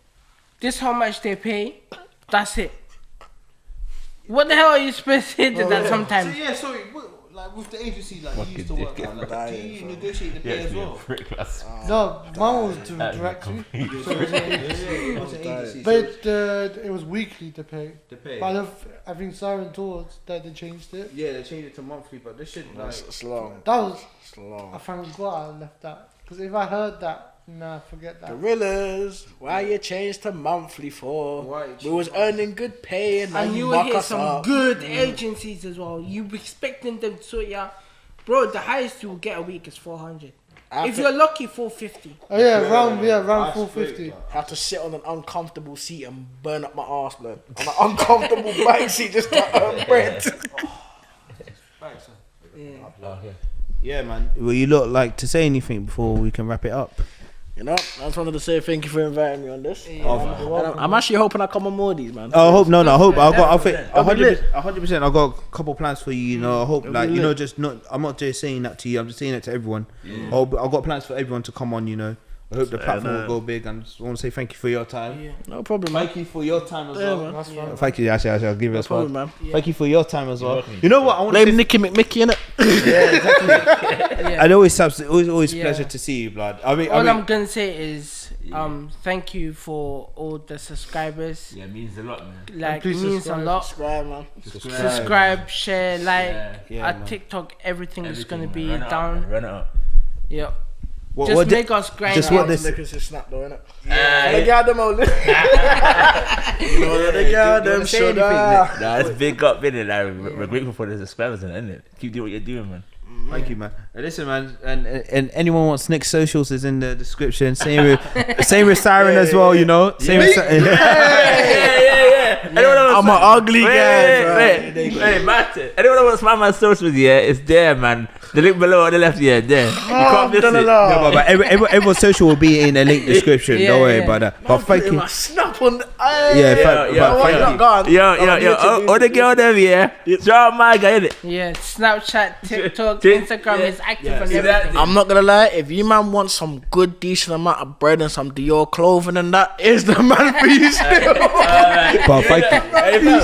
this how much they pay, that's it. What the hell are you supposed to say to that sometimes? So yeah, sorry. Like with the agency, like you used to Fucking work. dickhead. Like, do you negotiate the pay Yes, as me a well? prick, that's- No, mine was that's directly. complete. So it was an agency. But it was weekly to pay. The pay. But I think Syran told us that they changed it. Yeah, they changed it to monthly, but this shit like. It's long. That was, It's long. I thank God I left that. Because if I heard that, nah, forget that. Gorillas, why you changed to monthly for? Why you We was changed- earning good pay and now And you you will muck hear us some up. good agencies as well. You be expecting them to sort you out. Bro, the highest you will get a week is 400. If you're lucky, 450. Oh yeah, around That's 450. great, man. have to sit on an uncomfortable seat and burn up my arse, blood. On an uncomfortable bike seat just to earn bread. Okay. Yeah, man. Well, you look like to say anything before we can wrap it up. You know, I just wanted to say thank you for inviting me on this. Oh, I'm actually hoping I come on more of these, man. I hope no. I hope I got. I think Definitely. 100%. I got a couple plans for you. You know, I hope It'll like be you know, lit. just not. I'm not just saying that to you. I'm just saying it to everyone. I hope I got plans for everyone to come on. You know, I hope the platform will go big. And just want to say thank you for your time. Yeah. No problem, man. Thank you for your time as Yeah, well. man. That's fine. Thank you. Actually, I'll give you No as well. problem, man. Thank you for your time as well. welcome. You know what? I want to Blame say. Nicky McMickey, innit? Yeah, exactly. Yeah. And always, Sabz, always Yeah. pleasure to see you, blood. I mean, All I'm gonna say is, thank you for all the subscribers. Yeah, it means a lot, man. Like, please means a subscribe. lot. Subscribe, man. Subscribe, share, like. Yeah. Yeah, At man. TikTok, everything is gonna Everything, be man. Run it up, down. man. Run it up. Yeah. Just make us grind. just out. what this- Niggas just snap though, innit? Yeah. They got them all. They got them shut up. Nah, it's big up, innit? Like, we're grateful for the subscribers, innit? Keep doing what you're doing, man. Thank you, man. Listen, man, and anyone wants Nick's socials is in the description. Same with Syran as well, you know. Same with I'm an ugly guy, bro. Wait, Martin. Anyone who wants my man's socials, yeah, it's there, man. The link below on the left, yeah, there. You can't miss it. No, but everyone's social will be in the link description. Yeah, Don't worry yeah. about that. But thank you. My snap on the Oh, the girl them, yeah. Shout out my guy, innit? Yeah, Snapchat, TikTok, Tik- Instagram yeah. is active on See everything. that? I'm not gonna lie, if you man want some good decent amount of bread and some Dior clothing and that is the man for you still. But thank you. Hey, fam,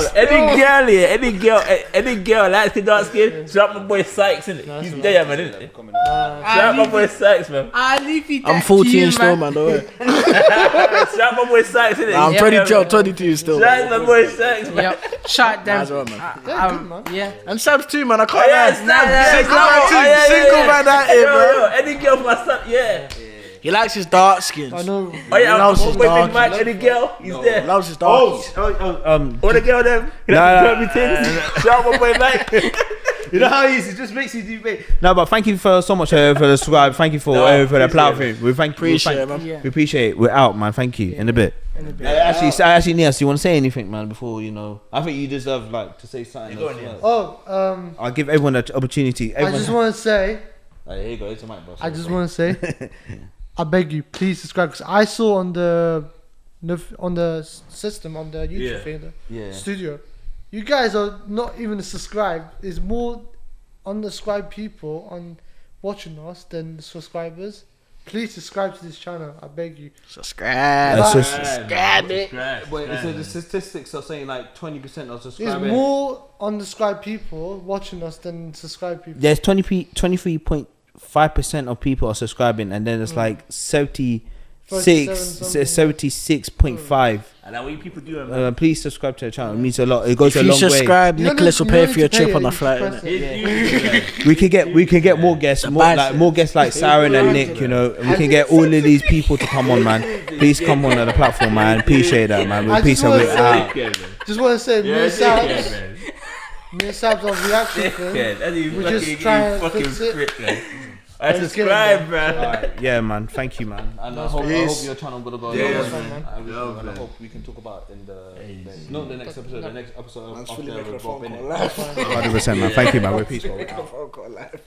any girl light skin, dark skin, shout out my boy Sykes, innit? He's there, man, innit? Shout out my boy Sykes, man. I'll leave you I'm that 14 to you, still, man, don't worry. Shout out my boy Sykes, innit? I'm Yeah, 22, man. I'm 22 still. Shout out my boy Sykes, man. Yep, shut them. As well, man. Yeah, good, man. Yeah. And Sabz too, man, I Oh, can't yeah, lie. Single man out here, bro. Any girl for my son, yeah. He likes his dark skins. I know. Oh, yeah, He loves his I'm with dark. Big Mike, any girl, he's there. Loves his dark. All the girl them, you Nah, know, me things. Shout out my boy Mike. You know how it is. It just makes you debate. No, but thank you for so much for the subscribe. Thank you for the appreciate platform. We thank Appreciate it, man. Yeah. We appreciate it. We're out, man. Thank you. In a bit. In a bit. Actually, Niaz, you want to say anything, man? Before you know, I think you deserve like to say something. You go, as Niaz. well. Oh, I'll give everyone an opportunity. I just want to say, Here you go. It's a mic, boss. I just want to say, I beg you, please subscribe. Because I saw on the system on the YouTube Yeah. thing, Yeah. the studio, you guys are not even subscribed. There's more unsubscribed people on watching us than subscribers. Please subscribe to this channel. I beg you. Subscribe. That's just- Subscribe it. Wait, so the statistics are saying like 20% of There's subscribers. more unsubscribed people watching us than subscribed people. There's 23.5% of people are subscribing, and then it's like 76.5. And now what you people doing, man? Please subscribe to the channel. It means a lot. It goes If a you long way. subscribe, You don't Nicholas need- will you pay don't for your need to trip pay on the it, you flight. just press innit? it. We can get more guests, more guests like Syran and Nick, you know, and we can get all of these people to come on, man. Please come on the platform, man. Appreciate that, man. We I just appreciate wanna it say- out. Just want to say, me and Sabz, man. me and Sabz on reaction Yeah, thing. that's you We fucking, just try and fucking fix it. prick, man. I Let's get it, subscribe, man. bro. Yeah, man. Thank you, man. And I hope your channel gonna go. Yeah, long yeah, way. man. I really Yeah, do, and I man. hope we can talk about in not the next episode, the next episode Man's after fully making we a phone drop in call it. live. 100%, man. Thank you, man. We're peaceful. Making a phone call live.